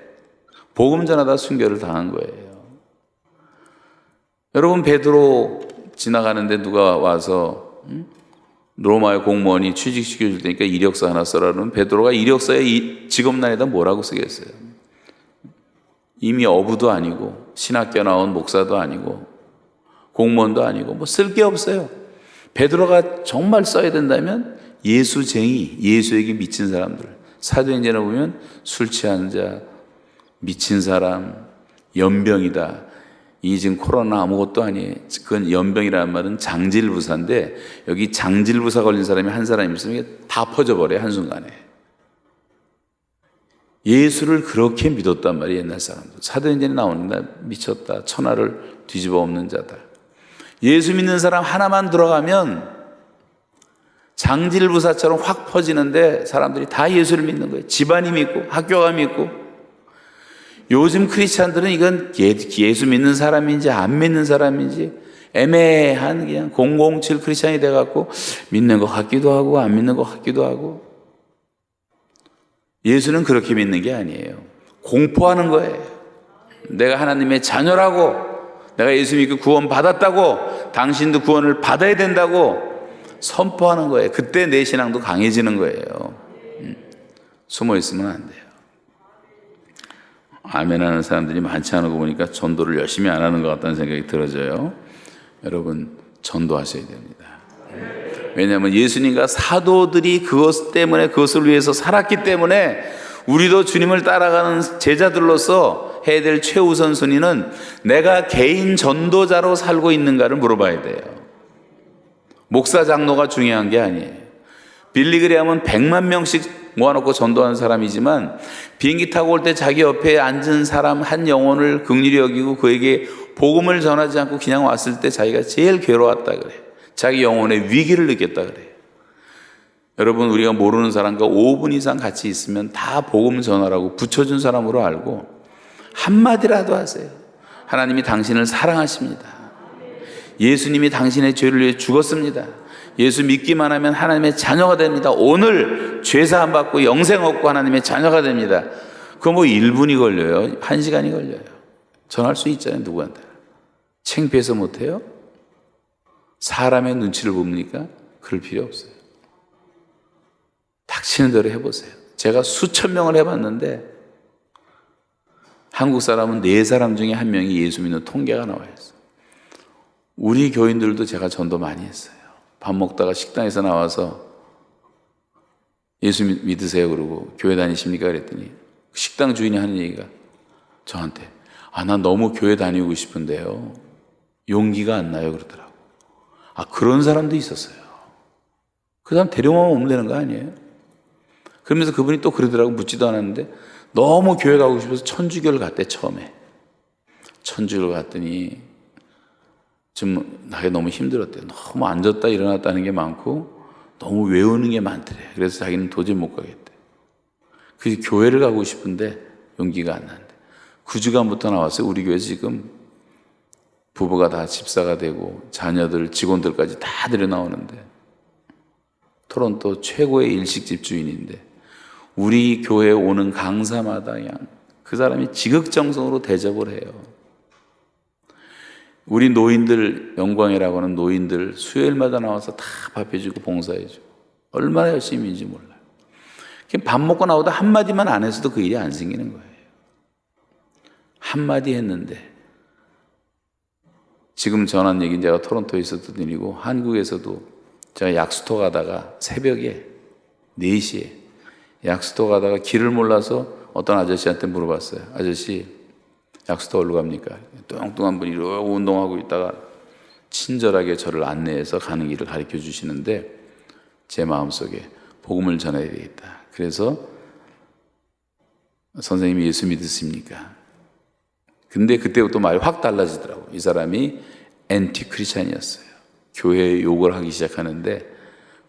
복음 전하다 순교를 당한 거예요. 여러분, 베드로 지나가는데 누가 와서 로마의 공무원이 취직시켜 줄 테니까 이력서 하나 써라 그러면 베드로가 이력서에 직업란에다 뭐라고 쓰겠어요? 이미 어부도 아니고 신학교 나온 목사도 아니고 공무원도 아니고 뭐 쓸 게 없어요. 베드로가 정말 써야 된다면 예수쟁이, 예수에게 미친 사람들. 사도행전에 보면 술 취한 자, 미친 사람, 연병이다. 이 지금 코로나 아무것도 아니에요. 그건 연병이라는 말은 장질부사인데 여기 장질부사 걸린 사람이 한 사람이 있으면 이게 다 퍼져버려요, 한순간에. 예수를 그렇게 믿었단 말이에요, 옛날 사람들. 사도행전에 나오는데 미쳤다, 천하를 뒤집어 엎는 자다. 예수 믿는 사람 하나만 들어가면 장질부사처럼 확 퍼지는데 사람들이 다 예수를 믿는 거예요. 집안이 믿고 학교가 믿고. 요즘 크리스찬들은 이건 예수 믿는 사람인지 안 믿는 사람인지 애매한 그냥 007 크리스찬이 돼갖고 믿는 것 같기도 하고 안 믿는 것 같기도 하고. 예수는 그렇게 믿는 게 아니에요. 공포하는 거예요. 내가 하나님의 자녀라고, 내가 예수 믿고 구원 받았다고, 당신도 구원을 받아야 된다고 선포하는 거예요. 그때 내 신앙도 강해지는 거예요. 숨어 있으면 안 돼요. 아멘 하는 사람들이 많지 않은 거 보니까 전도를 열심히 안 하는 것 같다는 생각이 들어져요. 여러분, 전도하셔야 됩니다. 왜냐하면 예수님과 사도들이 그것 때문에, 그것을 위해서 살았기 때문에 우리도 주님을 따라가는 제자들로서 해야 될 최우선 순위는 내가 개인 전도자로 살고 있는가를 물어봐야 돼요. 목사 장로가 중요한 게 아니에요. 빌리그레함은 100만 명씩 모아놓고 전도하는 사람이지만 비행기 타고 올 때 자기 옆에 앉은 사람 한 영혼을 긍휼히 여기고 그에게 복음을 전하지 않고 그냥 왔을 때 자기가 제일 괴로웠다 그래요. 자기 영혼의 위기를 느꼈다 그래요. 여러분, 우리가 모르는 사람과 5분 이상 같이 있으면 다 복음 전하라고 붙여준 사람으로 알고 한마디라도 하세요. 하나님이 당신을 사랑하십니다. 예수님이 당신의 죄를 위해 죽었습니다. 예수 믿기만 하면 하나님의 자녀가 됩니다. 오늘 죄사함 받고 영생 얻고 하나님의 자녀가 됩니다. 그거 뭐 1분이 걸려요? 1시간이 걸려요? 전할 수 있잖아요, 누구한테. 창피해서 못해요? 사람의 눈치를 봅니까? 그럴 필요 없어요. 닥치는 대로 해보세요. 제가 수천 명을 해봤는데 한국 사람은 4사람 중에 1명이 예수 믿는 통계가 나와 있어요. 우리 교인들도 제가 전도 많이 했어요. 밥 먹다가 식당에서 나와서 예수 믿으세요 그러고 교회 다니십니까 그랬더니 식당 주인이 하는 얘기가 저한테 난 너무 교회 다니고 싶은데요 용기가 안 나요 그러더라고. 그런 사람도 있었어요. 그 사람 데려오면 오면 되는 거 아니에요? 그러면서 그분이 또 그러더라고. 묻지도 않았는데 너무 교회 가고 싶어서 천주교를 갔대. 처음에 천주교를 갔더니 좀 나게 너무 힘들었대요. 너무 앉았다 일어났다는 게 많고 너무 외우는 게 많더래. 그래서 자기는 도저히 못 가겠대. 그래서 교회를 가고 싶은데 용기가 안 난대. 9주간부터 나왔어요. 우리 교회 지금 부부가 다 집사가 되고 자녀들, 직원들까지 다 데려 나오는데, 토론토 최고의 일식집 주인인데 우리 교회에 오는 강사마다 그냥 그 사람이 지극정성으로 대접을 해요. 우리 노인들, 영광이라고 하는 노인들 수요일마다 나와서 다 밥해주고 봉사해주고 얼마나 열심히인지 몰라요. 밥 먹고 나오다 한마디만 안 했어도 그 일이 안 생기는 거예요. 한마디 했는데, 지금 전한 얘기는 제가 토론토에 있었던 일이고 한국에서도 제가 약수터 가다가 새벽에 4시에 약수터 가다가 길을 몰라서 어떤 아저씨한테 물어봤어요. 아저씨, 약수터 어디로 갑니까? 뚱뚱한 분이 이러고 운동하고 있다가 친절하게 저를 안내해서 가는 길을 가르쳐 주시는데 제 마음속에 복음을 전해야 되겠다. 그래서 선생님이 예수 믿으십니까? 근데 그때부터 말이 확 달라지더라고요. 이 사람이 엔티 크리스찬이었어요. 교회에 욕을 하기 시작하는데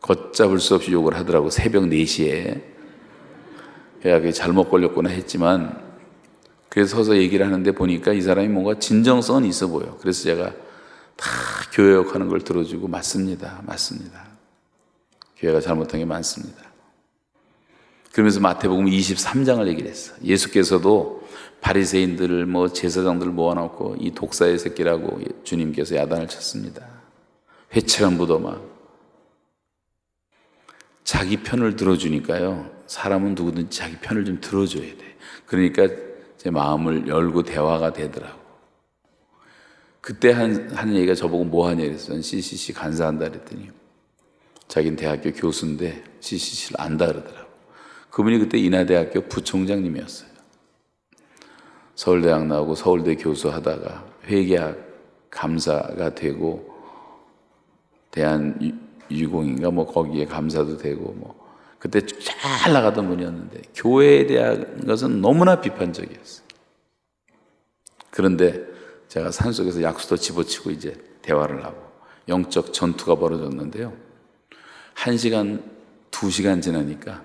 걷잡을 수 없이 욕을 하더라고요. 새벽 4시에. 그게 잘못 걸렸구나 했지만, 그래서 서서 얘기를 하는데 보니까 이 사람이 뭔가 진정성은 있어 보여. 그래서 제가 다 교회 욕하는 걸 들어주고 맞습니다. 교회가 잘못한 게 많습니다. 그러면서 마태복음 23장을 얘기를 했어. 예수께서도 바리새인들을 제사장들을 모아놓고 이 독사의 새끼라고 주님께서 야단을 쳤습니다. 회칠한 무덤아. 자기 편을 들어주니까요, 사람은 누구든지 자기 편을 좀 들어줘야 돼. 그러니까 제 마음을 열고 대화가 되더라고. 그때 하는 얘기가 저보고 뭐 하냐 그랬어요. CCC 간사한다 그랬더니 자기는 대학교 교수인데 CCC를 안다 그러더라고. 그분이 그때 인하대학교 부총장님이었어요. 서울대학 나오고 서울대 교수하다가 회계학 감사가 되고 대한유공인가 거기에 감사도 되고 그때 잘 나가던 분이었는데 교회에 대한 것은 너무나 비판적이었어요. 그런데 제가 산속에서 약수터 집어치고 이제 대화를 하고 영적 전투가 벌어졌는데요. 1시간, 2시간 지나니까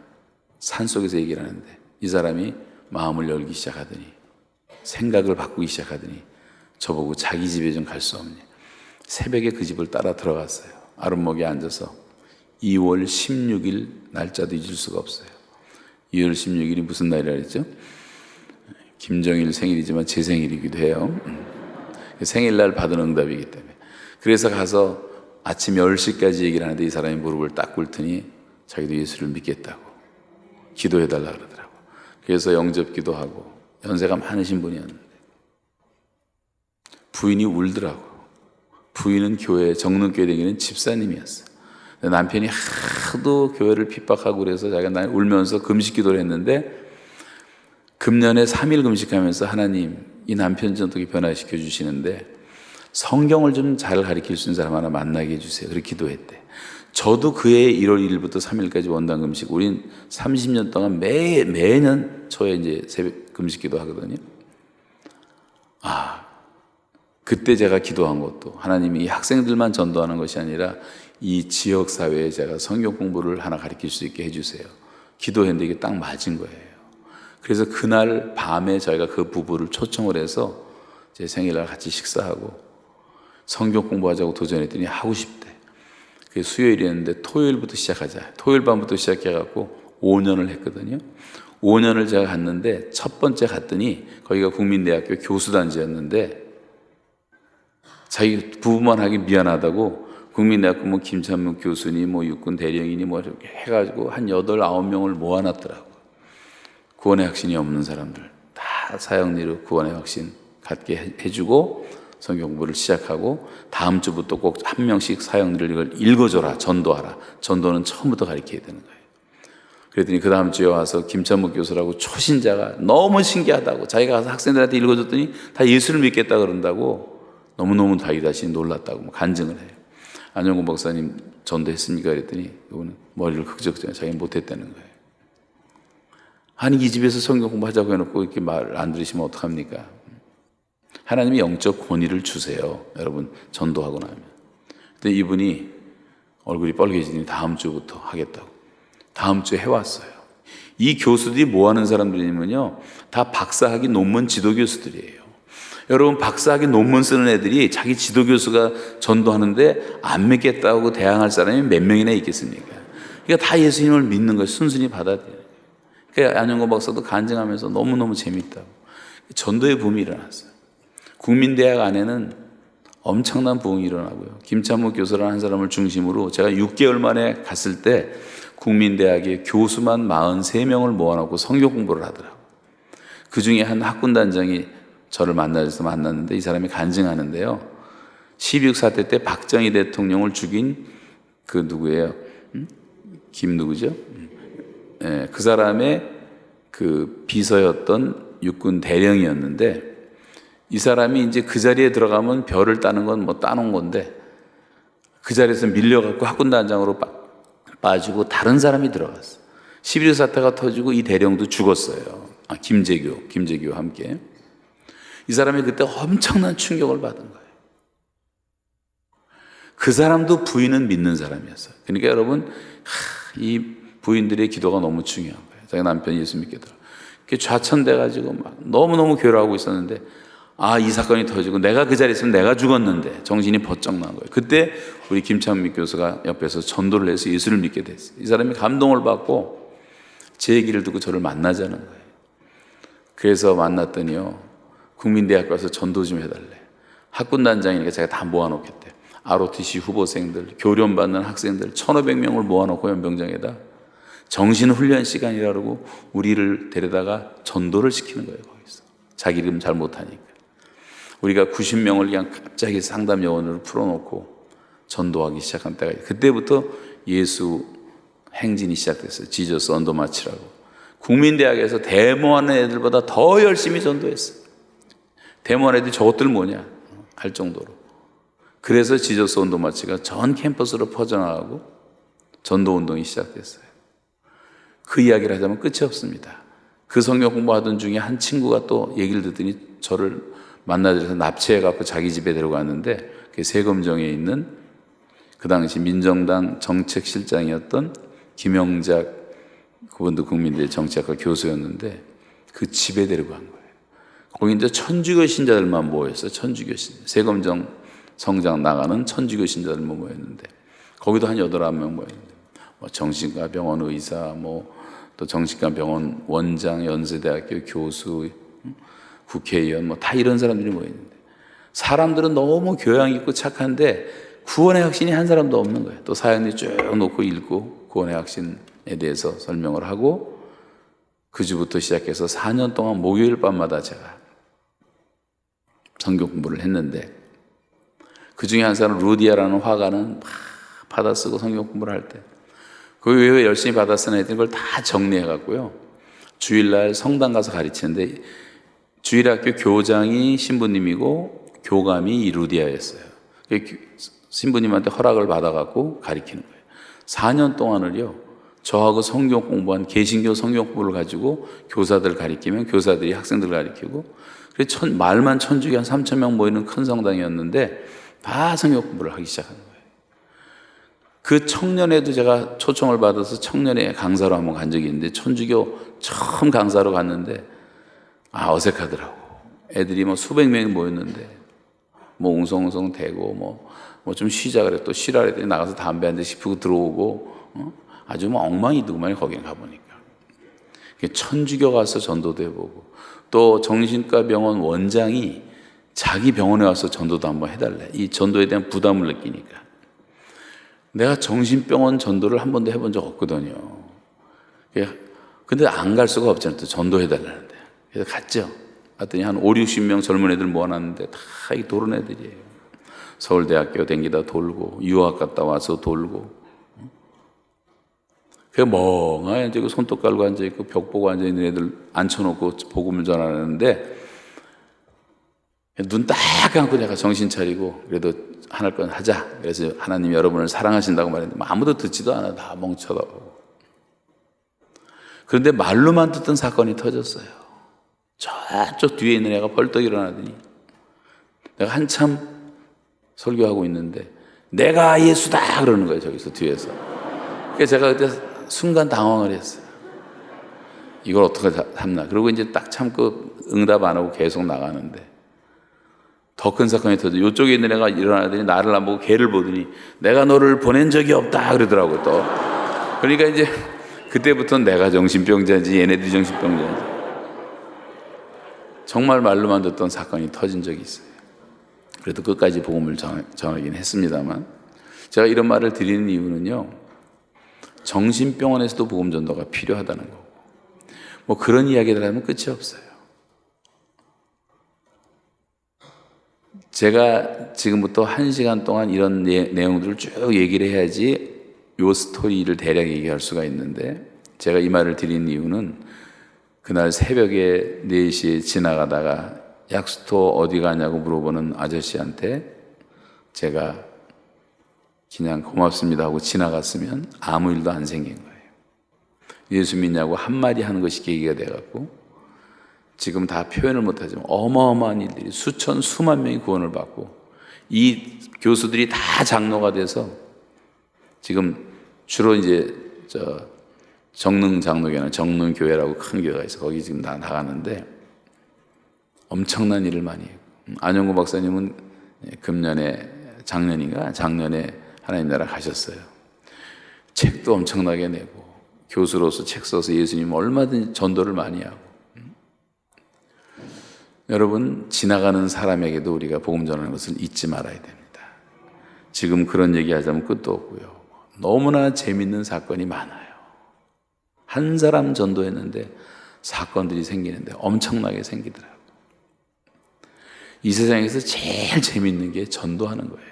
산속에서 얘기를 하는데 이 사람이 마음을 열기 시작하더니, 생각을 바꾸기 시작하더니 저보고 자기 집에 좀 갈 수 없니? 새벽에 그 집을 따라 들어갔어요. 아랫목에 앉아서 2월 16일 날짜도 잊을 수가 없어요. 2월 16일이 무슨 날이라 그랬죠? 김정일 생일이지만 제 생일이기도 해요. 생일날 받은 응답이기 때문에. 그래서 가서 아침 10시까지 얘기를 하는데 이 사람이 무릎을 딱 꿇더니 자기도 예수를 믿겠다고 기도해달라 그러더라고. 그래서 영접 기도하고, 연세가 많으신 분이었는데 부인이 울더라고. 부인은 교회, 정릉교회 다니는 집사님이었어요. 남편이 하도 교회를 핍박하고 그래서 자기가 날 울면서 금식 기도를 했는데, 금년에 3일 금식하면서 하나님, 이 남편 좀 어떻게 변화시켜 주시는데 성경을 좀 잘 가르칠 수 있는 사람 하나 만나게 해주세요. 그렇게 기도했대. 저도 그해 1월 1일부터 3일까지 원당 금식, 우린 30년 동안 매년 초에 이제 새벽 금식 기도 하거든요. 그때 제가 기도한 것도 하나님이 이 학생들만 전도하는 것이 아니라 이 지역 사회에 제가 성경 공부를 하나 가르칠 수 있게 해주세요. 기도했는데 이게 딱 맞은 거예요. 그래서 그날 밤에 저희가 그 부부를 초청을 해서 제 생일날 같이 식사하고 성경 공부하자고 도전했더니 하고 싶대. 그게 수요일이었는데 토요일부터 시작하자. 토요일 밤부터 시작해갖고 5년을 했거든요. 5년을 제가 갔는데 첫 번째 갔더니 거기가 국민대학교 교수단지였는데 자기 부부만 하기 미안하다고 국민대학교 김찬묵 교수니 육군 대령이니 이렇게 해가지고 한 8, 9명을 모아놨더라고. 구원의 확신이 없는 사람들 다 사형리로 구원의 확신 갖게 해주고 성경 공부를 시작하고, 다음 주부터 꼭 한 명씩 사형리를 이걸 읽어줘라, 전도하라. 전도는 처음부터 가르쳐야 되는 거예요. 그랬더니 그 다음 주에 와서 김찬묵 교수라고 초신자가 너무 신기하다고, 자기가 가서 학생들한테 읽어줬더니 다 예수를 믿겠다 그런다고 너무너무 자기 자신이 놀랐다고 간증을 해요. 안영구 목사님 전도했습니까? 그랬더니 이분은 머리를 긁적거려 자기는 못했다는 거예요. 아니 이 집에서 성경 공부하자고 해놓고 이렇게 말 안 들으시면 어떡합니까? 하나님이 영적 권위를 주세요. 여러분 전도하고 나면. 근데 이분이 얼굴이 빨개지더니 다음 주부터 하겠다고. 다음 주에 해왔어요. 이 교수들이 뭐 하는 사람들이냐면요, 다 박사학위 논문 지도 교수들이에요. 여러분 박사학위 논문 쓰는 애들이 자기 지도 교수가 전도하는데 안 믿겠다고 대항할 사람이 몇 명이나 있겠습니까? 그러니까 다 예수님을 믿는 거예요. 순순히 받아들여요. 그러니까 안영건 박사도 간증하면서 너무너무 재밌다고. 전도의 붐이 일어났어요. 국민대학 안에는 엄청난 부흥이 일어나고요. 김찬묵 교수라는 한 사람을 중심으로 제가 6개월 만에 갔을 때 국민대학에 교수만 43명을 모아놓고 성경 공부를 하더라고요. 그 중에 한 학군단장이 저를 만났는데 이 사람이 간증하는데요. 12.6 사태 때 박정희 대통령을 죽인 그 누구예요? 김 누구죠? 네, 그 사람의 그 비서였던 육군 대령이었는데 이 사람이 이제 그 자리에 들어가면 별을 따는 건 뭐 따놓은 건데 그 자리에서 밀려갖고 학군단장으로 빠지고 다른 사람이 들어갔어. 11.6 사태가 터지고 이 대령도 죽었어요. 김재규와 함께. 이 사람이 그때 엄청난 충격을 받은 거예요. 그 사람도 부인은 믿는 사람이었어요. 그러니까 여러분, 이 부인들의 기도가 너무 중요한 거예요. 자기 남편이 예수 믿게 들어. 좌천돼가지고 막 너무너무 괴로워하고 있었는데, 이 사건이 터지고 내가 그 자리에 있으면 내가 죽었는데 정신이 번쩍 난 거예요. 그때 우리 김찬묵 교수가 옆에서 전도를 해서 예수를 믿게 됐어요. 이 사람이 감동을 받고 제 얘기를 듣고 저를 만나자는 거예요. 그래서 만났더니요, 국민대학 가서 전도 좀 해달래. 학군단장이니까 제가 다 모아놓겠대. ROTC 후보생들, 교련받는 학생들 1,500명을 모아놓고 연병장에다 정신훈련 시간이라고 우리를 데려다가 전도를 시키는 거예요. 거기서 자기 이름 잘 못하니까. 우리가 90명을 그냥 갑자기 상담 요원으로 풀어놓고 전도하기 시작한 때가 있어요. 그때부터 예수 행진이 시작됐어요. 지저스 언더마치라고. 국민대학에서 데모하는 애들보다 더 열심히 전도했어요. 데모하는 애들이 저것들 뭐냐 할 정도로. 그래서 지저스 언더마치가 전 캠퍼스로 퍼져나가고 전도운동이 시작됐어요. 그 이야기를 하자면 끝이 없습니다. 그 성경 공부하던 중에 한 친구가 또 얘기를 듣더니 저를 만나서 납치해갖고 자기 집에 데려갔는데, 그 세금정에 있는 그 당시 민정당 정책실장이었던 김영작, 그분도 국민대 정치학과 교수였는데 그 집에 데려간 거예요. 거기 이제 천주교 신자들만 모였어요. 천주교 신자. 세금정 성장 나가는 천주교 신자들만 모였는데, 거기도 한 8-9명 모였는데, 뭐 정신과 병원 의사, 또 정신과 병원 원장, 연세대학교 교수, 국회의원, 다 이런 사람들이 모였는데, 사람들은 너무 교양 있고 착한데 구원의 확신이 한 사람도 없는 거예요. 또 사연이 쭉 놓고 읽고 구원의 확신에 대해서 설명을 하고, 그 주부터 시작해서 4년 동안 목요일 밤마다 제가 성경 공부를 했는데, 그 중에 한 사람 루디아라는 화가는 막 받아쓰고 성경 공부를 할 때 그 외에 열심히 받아쓰는 애들 그걸 다 정리해갖고요, 주일날 성당 가서 가르치는데, 주일학교 교장이 신부님이고 교감이 이 루디아였어요. 신부님한테 허락을 받아갖고 가르치는 거예요. 4년 동안을요, 저하고 성경 공부한 개신교 성경 공부를 가지고 교사들 가르치면 교사들이 학생들 가르치고, 그래서 말만 천주교 한 3,000명 모이는 큰 성당이었는데 다 성경 공부를 하기 시작한 거예요. 그 청년회도 제가 초청을 받아서 청년회 강사로 한번 간 적이 있는데, 천주교 처음 강사로 갔는데 어색하더라고. 애들이 수백 명이 모였는데 웅성웅성 대고 좀 쉬자 그래. 또 쉬라 그랬더니 나가서 담배 한 대씩 피우고 들어오고, 아주 엉망이더구만. 거기에 가보니까 천주교 가서 전도도 해보고, 또 정신과 병원 원장이 자기 병원에 와서 전도도 한번 해달래. 이 전도에 대한 부담을 느끼니까. 내가 정신병원 전도를 한 번도 해본 적 없거든요. 근데 안 갈 수가 없잖아요. 또 전도해달라는데. 그래서 갔죠. 갔더니 한 50-60명 젊은 애들 모아놨는데 다 이 도른 애들이에요. 서울대학교 댕기다 돌고, 유학 갔다 와서 돌고. 그 멍하게 앉아있고, 손톱 깔고 앉아있고, 벽 보고 앉아있는 애들 앉혀놓고 복음을 전하는데, 눈 딱 감고 내가 정신 차리고 그래도 하나일 건 하자. 그래서 하나님이 여러분을 사랑하신다고 말했는데 아무도 듣지도 않아. 다 멍쳐다보고. 그런데 말로만 듣던 사건이 터졌어요. 저쪽 뒤에 있는 애가 벌떡 일어나더니 내가 한참 설교하고 있는데 내가 예수다 그러는 거예요. 저기서 뒤에서. 그래서 제가 그때 순간 당황을 했어요. 이걸 어떻게 참나. 그리고 이제 딱 참고 응답 안 하고 계속 나가는데 더 큰 사건이 터져. 이쪽에 있는 애가 일어나더니 나를 안 보고 걔를 보더니 내가 너를 보낸 적이 없다 그러더라고요. 또 그러니까 이제 그때부터 내가 정신병자인지 얘네들이 정신병자인지 정말 말로만 듣던 사건이 터진 적이 있어요. 그래도 끝까지 복음을 전하긴 했습니다만, 제가 이런 말을 드리는 이유는요, 정신병원에서도 복음 전도가 필요하다는 거고, 뭐 그런 이야기를 하면 끝이 없어요. 제가 지금부터 1시간 동안 이런 내용들을 쭉 얘기를 해야지 요 스토리를 대략 얘기할 수가 있는데, 제가 이 말을 드리는 이유는 그날 새벽에 4시에 지나가다가 약수터 어디 가냐고 물어보는 아저씨한테 제가 그냥 고맙습니다 하고 지나갔으면 아무 일도 안 생긴 거예요. 예수 믿냐고 한마디 하는 것이 계기가 돼갖고 지금 다 표현을 못하지만 어마어마한 일들이 수천 수만 명이 구원을 받고 이 교수들이 다 장로가 돼서 지금 주로 이제 정릉 장로교회는 정릉교회라고 큰 교회가 있어. 거기 지금 다 나가는데 엄청난 일을 많이 해요. 안영구 박사님은 작년에 하나님 나라 가셨어요. 책도 엄청나게 내고 교수로서 책 써서 예수님 얼마든지 전도를 많이 하고. 여러분, 지나가는 사람에게도 우리가 복음 전하는 것을 잊지 말아야 됩니다. 지금 그런 얘기하자면 끝도 없고요. 너무나 재밌는 사건이 많아요. 한 사람 전도했는데 사건들이 생기는데 엄청나게 생기더라고요. 이 세상에서 제일 재밌는 게 전도하는 거예요.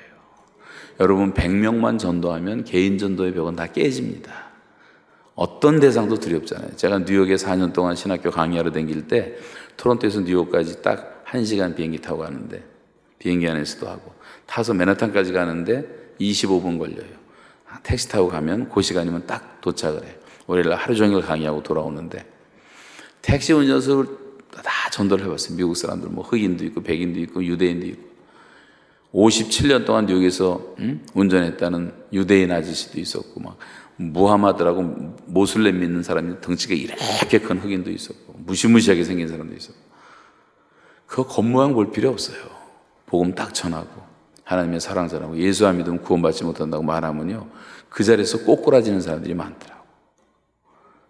여러분, 100명만 전도하면 개인 전도의 벽은 다 깨집니다. 어떤 대상도 두렵잖아요. 제가 뉴욕에 4년 동안 신학교 강의하러 다닐 때 토론토에서 뉴욕까지 딱 1시간 비행기 타고 가는데, 비행기 안에서도 하고 타서 맨하탄까지 가는데 25분 걸려요. 택시 타고 가면 그 시간이면 딱 도착을 해요. 월요일 날 하루 종일 강의하고 돌아오는데 택시 운전수를 다 전도를 해봤어요. 미국 사람들 뭐 흑인도 있고 백인도 있고 유대인도 있고 57년 동안 뉴욕에서 운전했다는 유대인 아저씨도 있었고 막 무하마드라고 모슬렘 믿는 사람이 덩치가 이렇게 큰 흑인도 있었고 무시무시하게 생긴 사람도 있었고 그거 겉모양 볼 필요 없어요. 복음 딱 전하고 하나님의 사랑 전하고 예수 안 믿으면 구원받지 못한다고 말하면요 그 자리에서 꼬꾸라지는 사람들이 많더라고요.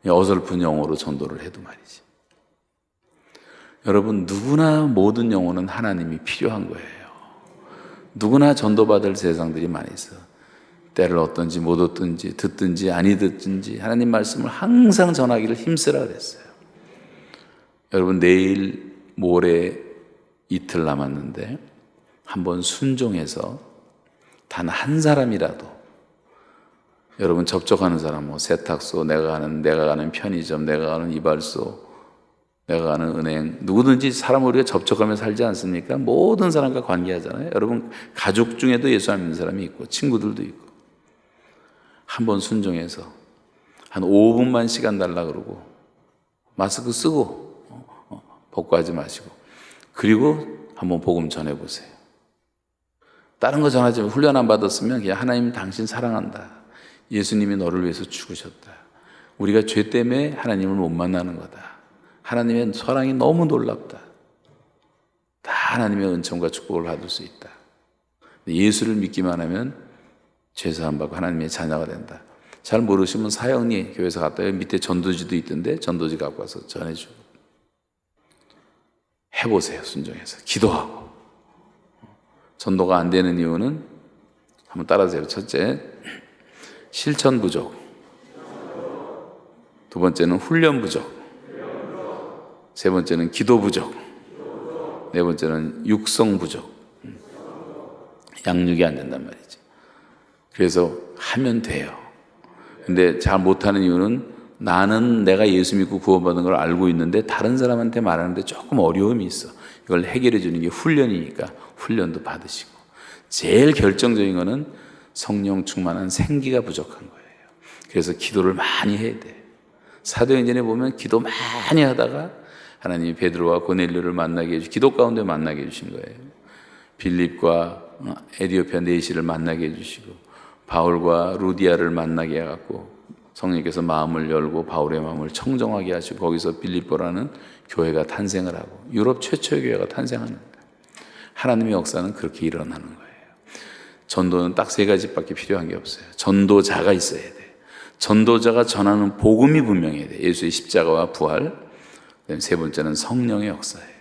어설픈 영어로 전도를 해도 말이지. 여러분, 누구나 모든 영혼은 하나님이 필요한 거예요. 누구나 전도받을 세상들이 많이 있어. 때를 얻든지 못 얻든지 듣든지 아니 듣든지 하나님 말씀을 항상 전하기를 힘쓰라 그랬어요. 여러분, 내일 모레 이틀 남았는데 한번 순종해서 단 한 사람이라도 여러분 접촉하는 사람, 뭐 세탁소, 내가 가는 편의점, 내가 가는 이발소, 내가 가는 은행, 누구든지 사람 우리가 접촉하며 살지 않습니까? 모든 사람과 관계하잖아요. 여러분 가족 중에도 예수 안 믿는 사람이 있고 친구들도 있고 한번 순종해서 한 5분만 시간 달라 그러고 마스크 쓰고 벗고 하지 마시고 그리고 한번 복음 전해보세요. 다른 거 전하지 말고 훈련 안 받았으면 그냥 하나님 당신 사랑한다. 예수님이 너를 위해서 죽으셨다. 우리가 죄 때문에 하나님을 못 만나는 거다. 하나님의 사랑이 너무 놀랍다. 다 하나님의 은총과 축복을 받을 수 있다. 예수를 믿기만 하면 죄사함 받고 하나님의 자녀가 된다. 잘 모르시면 사형리 교회에서 갔다 와요. 밑에 전도지도 있던데 전도지 갖고 와서 전해주고 해보세요. 순종해서 기도하고. 전도가 안 되는 이유는 한번 따라하세요. 첫째, 실천 부족. 두 번째는 훈련 부족. 세 번째는 기도 부족. 네 번째는 육성 부족. 양육이 안 된단 말이죠. 그래서 하면 돼요. 근데 잘 못하는 이유는 나는 내가 예수 믿고 구원받은 걸 알고 있는데 다른 사람한테 말하는데 조금 어려움이 있어. 이걸 해결해 주는 게 훈련이니까 훈련도 받으시고. 제일 결정적인 거는 성령 충만한 생기가 부족한 거예요. 그래서 기도를 많이 해야 돼. 사도행전에 보면 기도 많이 하다가 하나님이 베드로와 고넬료를 만나게 해주시고 기도 가운데 만나게 해주신 거예요. 빌립과 에디오피아 네시를 만나게 해주시고 바울과 루디아를 만나게 해갖고 성령께서 마음을 열고 바울의 마음을 청정하게 하시고 거기서 빌립보라는 교회가 탄생을 하고 유럽 최초의 교회가 탄생하는 거예요. 하나님의 역사는 그렇게 일어나는 거예요. 전도는 딱 세 가지밖에 필요한 게 없어요. 전도자가 있어야 돼. 전도자가 전하는 복음이 분명해야 돼. 예수의 십자가와 부활. 세 번째는 성령의 역사예요.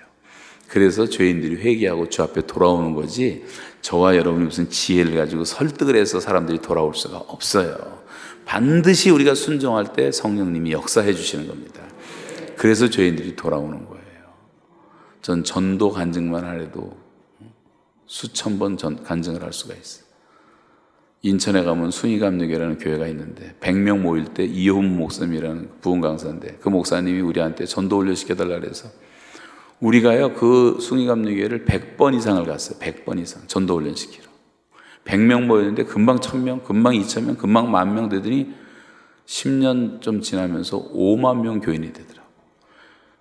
그래서 죄인들이 회개하고 주 앞에 돌아오는 거지, 저와 여러분이 무슨 지혜를 가지고 설득을 해서 사람들이 돌아올 수가 없어요. 반드시 우리가 순종할 때 성령님이 역사해 주시는 겁니다. 그래서 죄인들이 돌아오는 거예요. 전 전도 간증만 하래도 수천 번 간증을 할 수가 있어요. 인천에 가면 순위감리교회라는 교회가 있는데 100명 모일 때 이호문 목사님이라는 부흥 강사인데 그 목사님이 우리한테 전도 올려시켜달라 그래서 우리가요 그 순위감리교회를 100번 이상을 갔어요. 100번 이상 전도 올려시키러 100명 모였는데 금방 1000명, 금방 2000명, 금방 10,000명 되더니 10년 좀 지나면서 5만 명 교인이 되더라고요.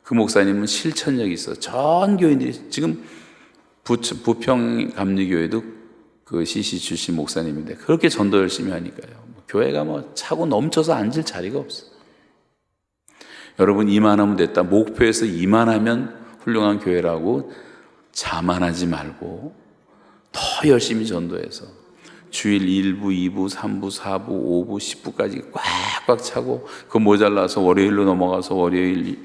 그 목사님은 실천력이 있어. 전 교인들이 지금 부평 감리교회도 그 CC 출신 목사님인데 그렇게 전도 열심히 하니까요. 교회가 뭐 차고 넘쳐서 앉을 자리가 없어. 여러분 이만하면 됐다. 목표에서 이만하면 훌륭한 교회라고 자만하지 말고 더 열심히 전도해서 주일 1부, 2부, 3부, 4부, 5부, 10부까지 꽉꽉 차고 그 모자라서 월요일로 넘어가서 월요일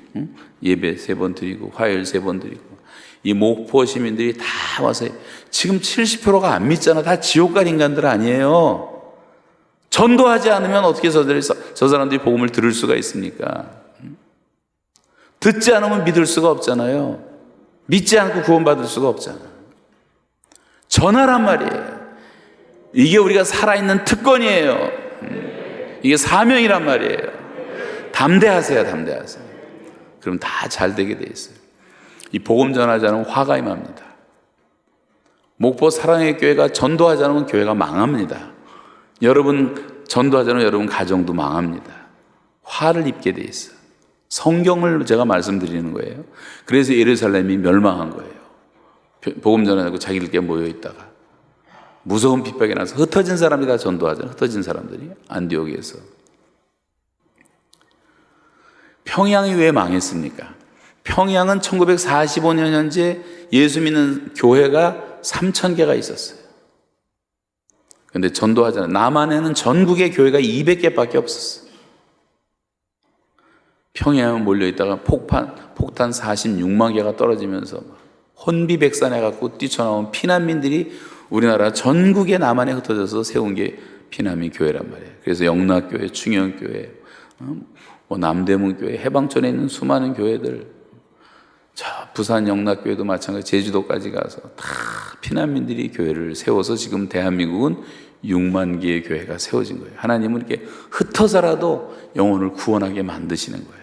예배 3번 드리고 화요일 3번 드리고 이 목포 시민들이 다 와서 지금 70%가 안 믿잖아. 다 지옥 갈 인간들 아니에요. 전도하지 않으면 어떻게 저 사람들이 복음을 들을 수가 있습니까? 듣지 않으면 믿을 수가 없잖아요. 믿지 않고 구원받을 수가 없잖아. 전하란 말이에요. 이게 우리가 살아있는 특권이에요. 이게 사명이란 말이에요. 담대하세요. 담대하세요. 그럼 다 잘 되게 돼 있어요. 이 복음 전하지 않으면 화가 임합니다. 목포 사랑의 교회가 전도하지 않으면 교회가 망합니다. 여러분 전도하지 않으면 여러분 가정도 망합니다. 화를 입게 돼 있어요. 성경을 제가 말씀드리는 거예요. 그래서 예루살렘이 멸망한 거예요. 복음 전하고 자기들끼리 모여 있다가 무서운 핍박이 나서 흩어진 사람이 다 전도하잖아요. 흩어진 사람들이 안디옥에서. 평양이 왜 망했습니까? 평양은 1945년 현재 예수 믿는 교회가 3,000개가 있었어요. 그런데 전도하잖아요. 남한에는 전국에 교회가 200개밖에 없었어요. 평양에 몰려있다가 폭탄 46만 개가 떨어지면서 혼비백산해갖고 뛰쳐나온 피난민들이 우리나라 전국에 남한에 흩어져서 세운 게 피난민 교회란 말이에요. 그래서 영락교회, 충영교회, 남대문교회, 해방촌에 있는 수많은 교회들, 저 부산 영락교회도 마찬가지, 제주도까지 가서 다 피난민들이 교회를 세워서 지금 대한민국은 6만 개의 교회가 세워진 거예요. 하나님은 이렇게 흩어서라도 영혼을 구원하게 만드시는 거예요.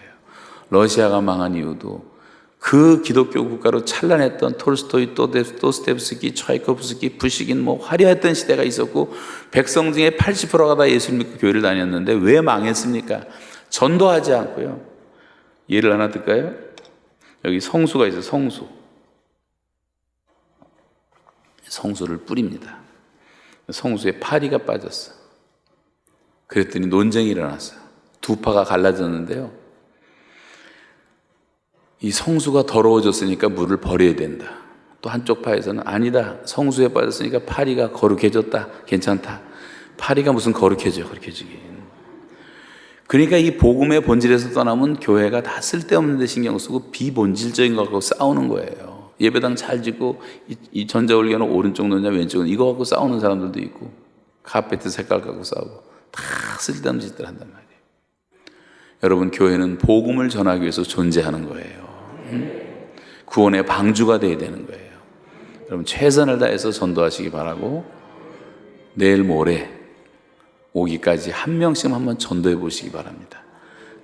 러시아가 망한 이유도 그 기독교 국가로 찬란했던 톨스토이, 도스토옙스키, 차이코프스키, 푸시긴 화려했던 시대가 있었고 백성 중에 80%가 다 예수 믿고 교회를 다녔는데 왜 망했습니까? 전도하지 않고요. 예를 하나 들까요? 여기 성수가 있어요. 성수를 뿌립니다. 성수에 파리가 빠졌어. 그랬더니 논쟁이 일어났어요. 두 파가 갈라졌는데요. 이 성수가 더러워졌으니까 물을 버려야 된다. 또 한쪽 파에서는 아니다. 성수에 빠졌으니까 파리가 거룩해졌다. 괜찮다. 파리가 무슨 거룩해져요. 거룩해지긴. 그러니까 이 복음의 본질에서 떠나면 교회가 다 쓸데없는 데 신경 쓰고 비본질적인 거 갖고 싸우는 거예요. 예배당 잘 짓고 이 전자올리아는 오른쪽 놓냐 왼쪽 놓냐 이거 갖고 싸우는 사람들도 있고 카페트 색깔 갖고 싸우고 다 쓸데없는 짓들 한단 말이에요. 여러분 교회는 복음을 전하기 위해서 존재하는 거예요. 구원의 방주가 되어야 되는 거예요. 여러분 최선을 다해서 전도하시기 바라고 내일 모레 오기까지 한 명씩 한번 전도해 보시기 바랍니다.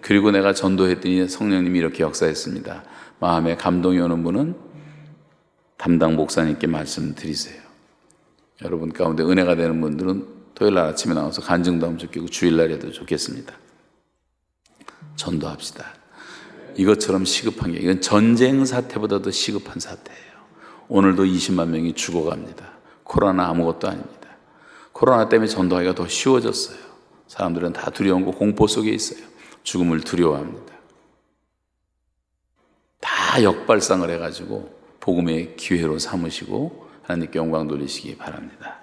그리고 내가 전도했더니 성령님이 이렇게 역사했습니다. 마음에 감동이 오는 분은 담당 목사님께 말씀드리세요. 여러분 가운데 은혜가 되는 분들은 토요일 날 아침에 나와서 간증도 하면 좋겠고 주일날에도 좋겠습니다. 전도합시다. 이것처럼 시급한 게 이건 전쟁 사태보다도 시급한 사태예요. 오늘도 20만 명이 죽어갑니다. 코로나 아무것도 아닙니다. 코로나 때문에 전도하기가 더 쉬워졌어요. 사람들은 다 두려움과 공포 속에 있어요. 죽음을 두려워합니다. 다 역발상을 해가지고 복음의 기회로 삼으시고 하나님께 영광 돌리시기 바랍니다.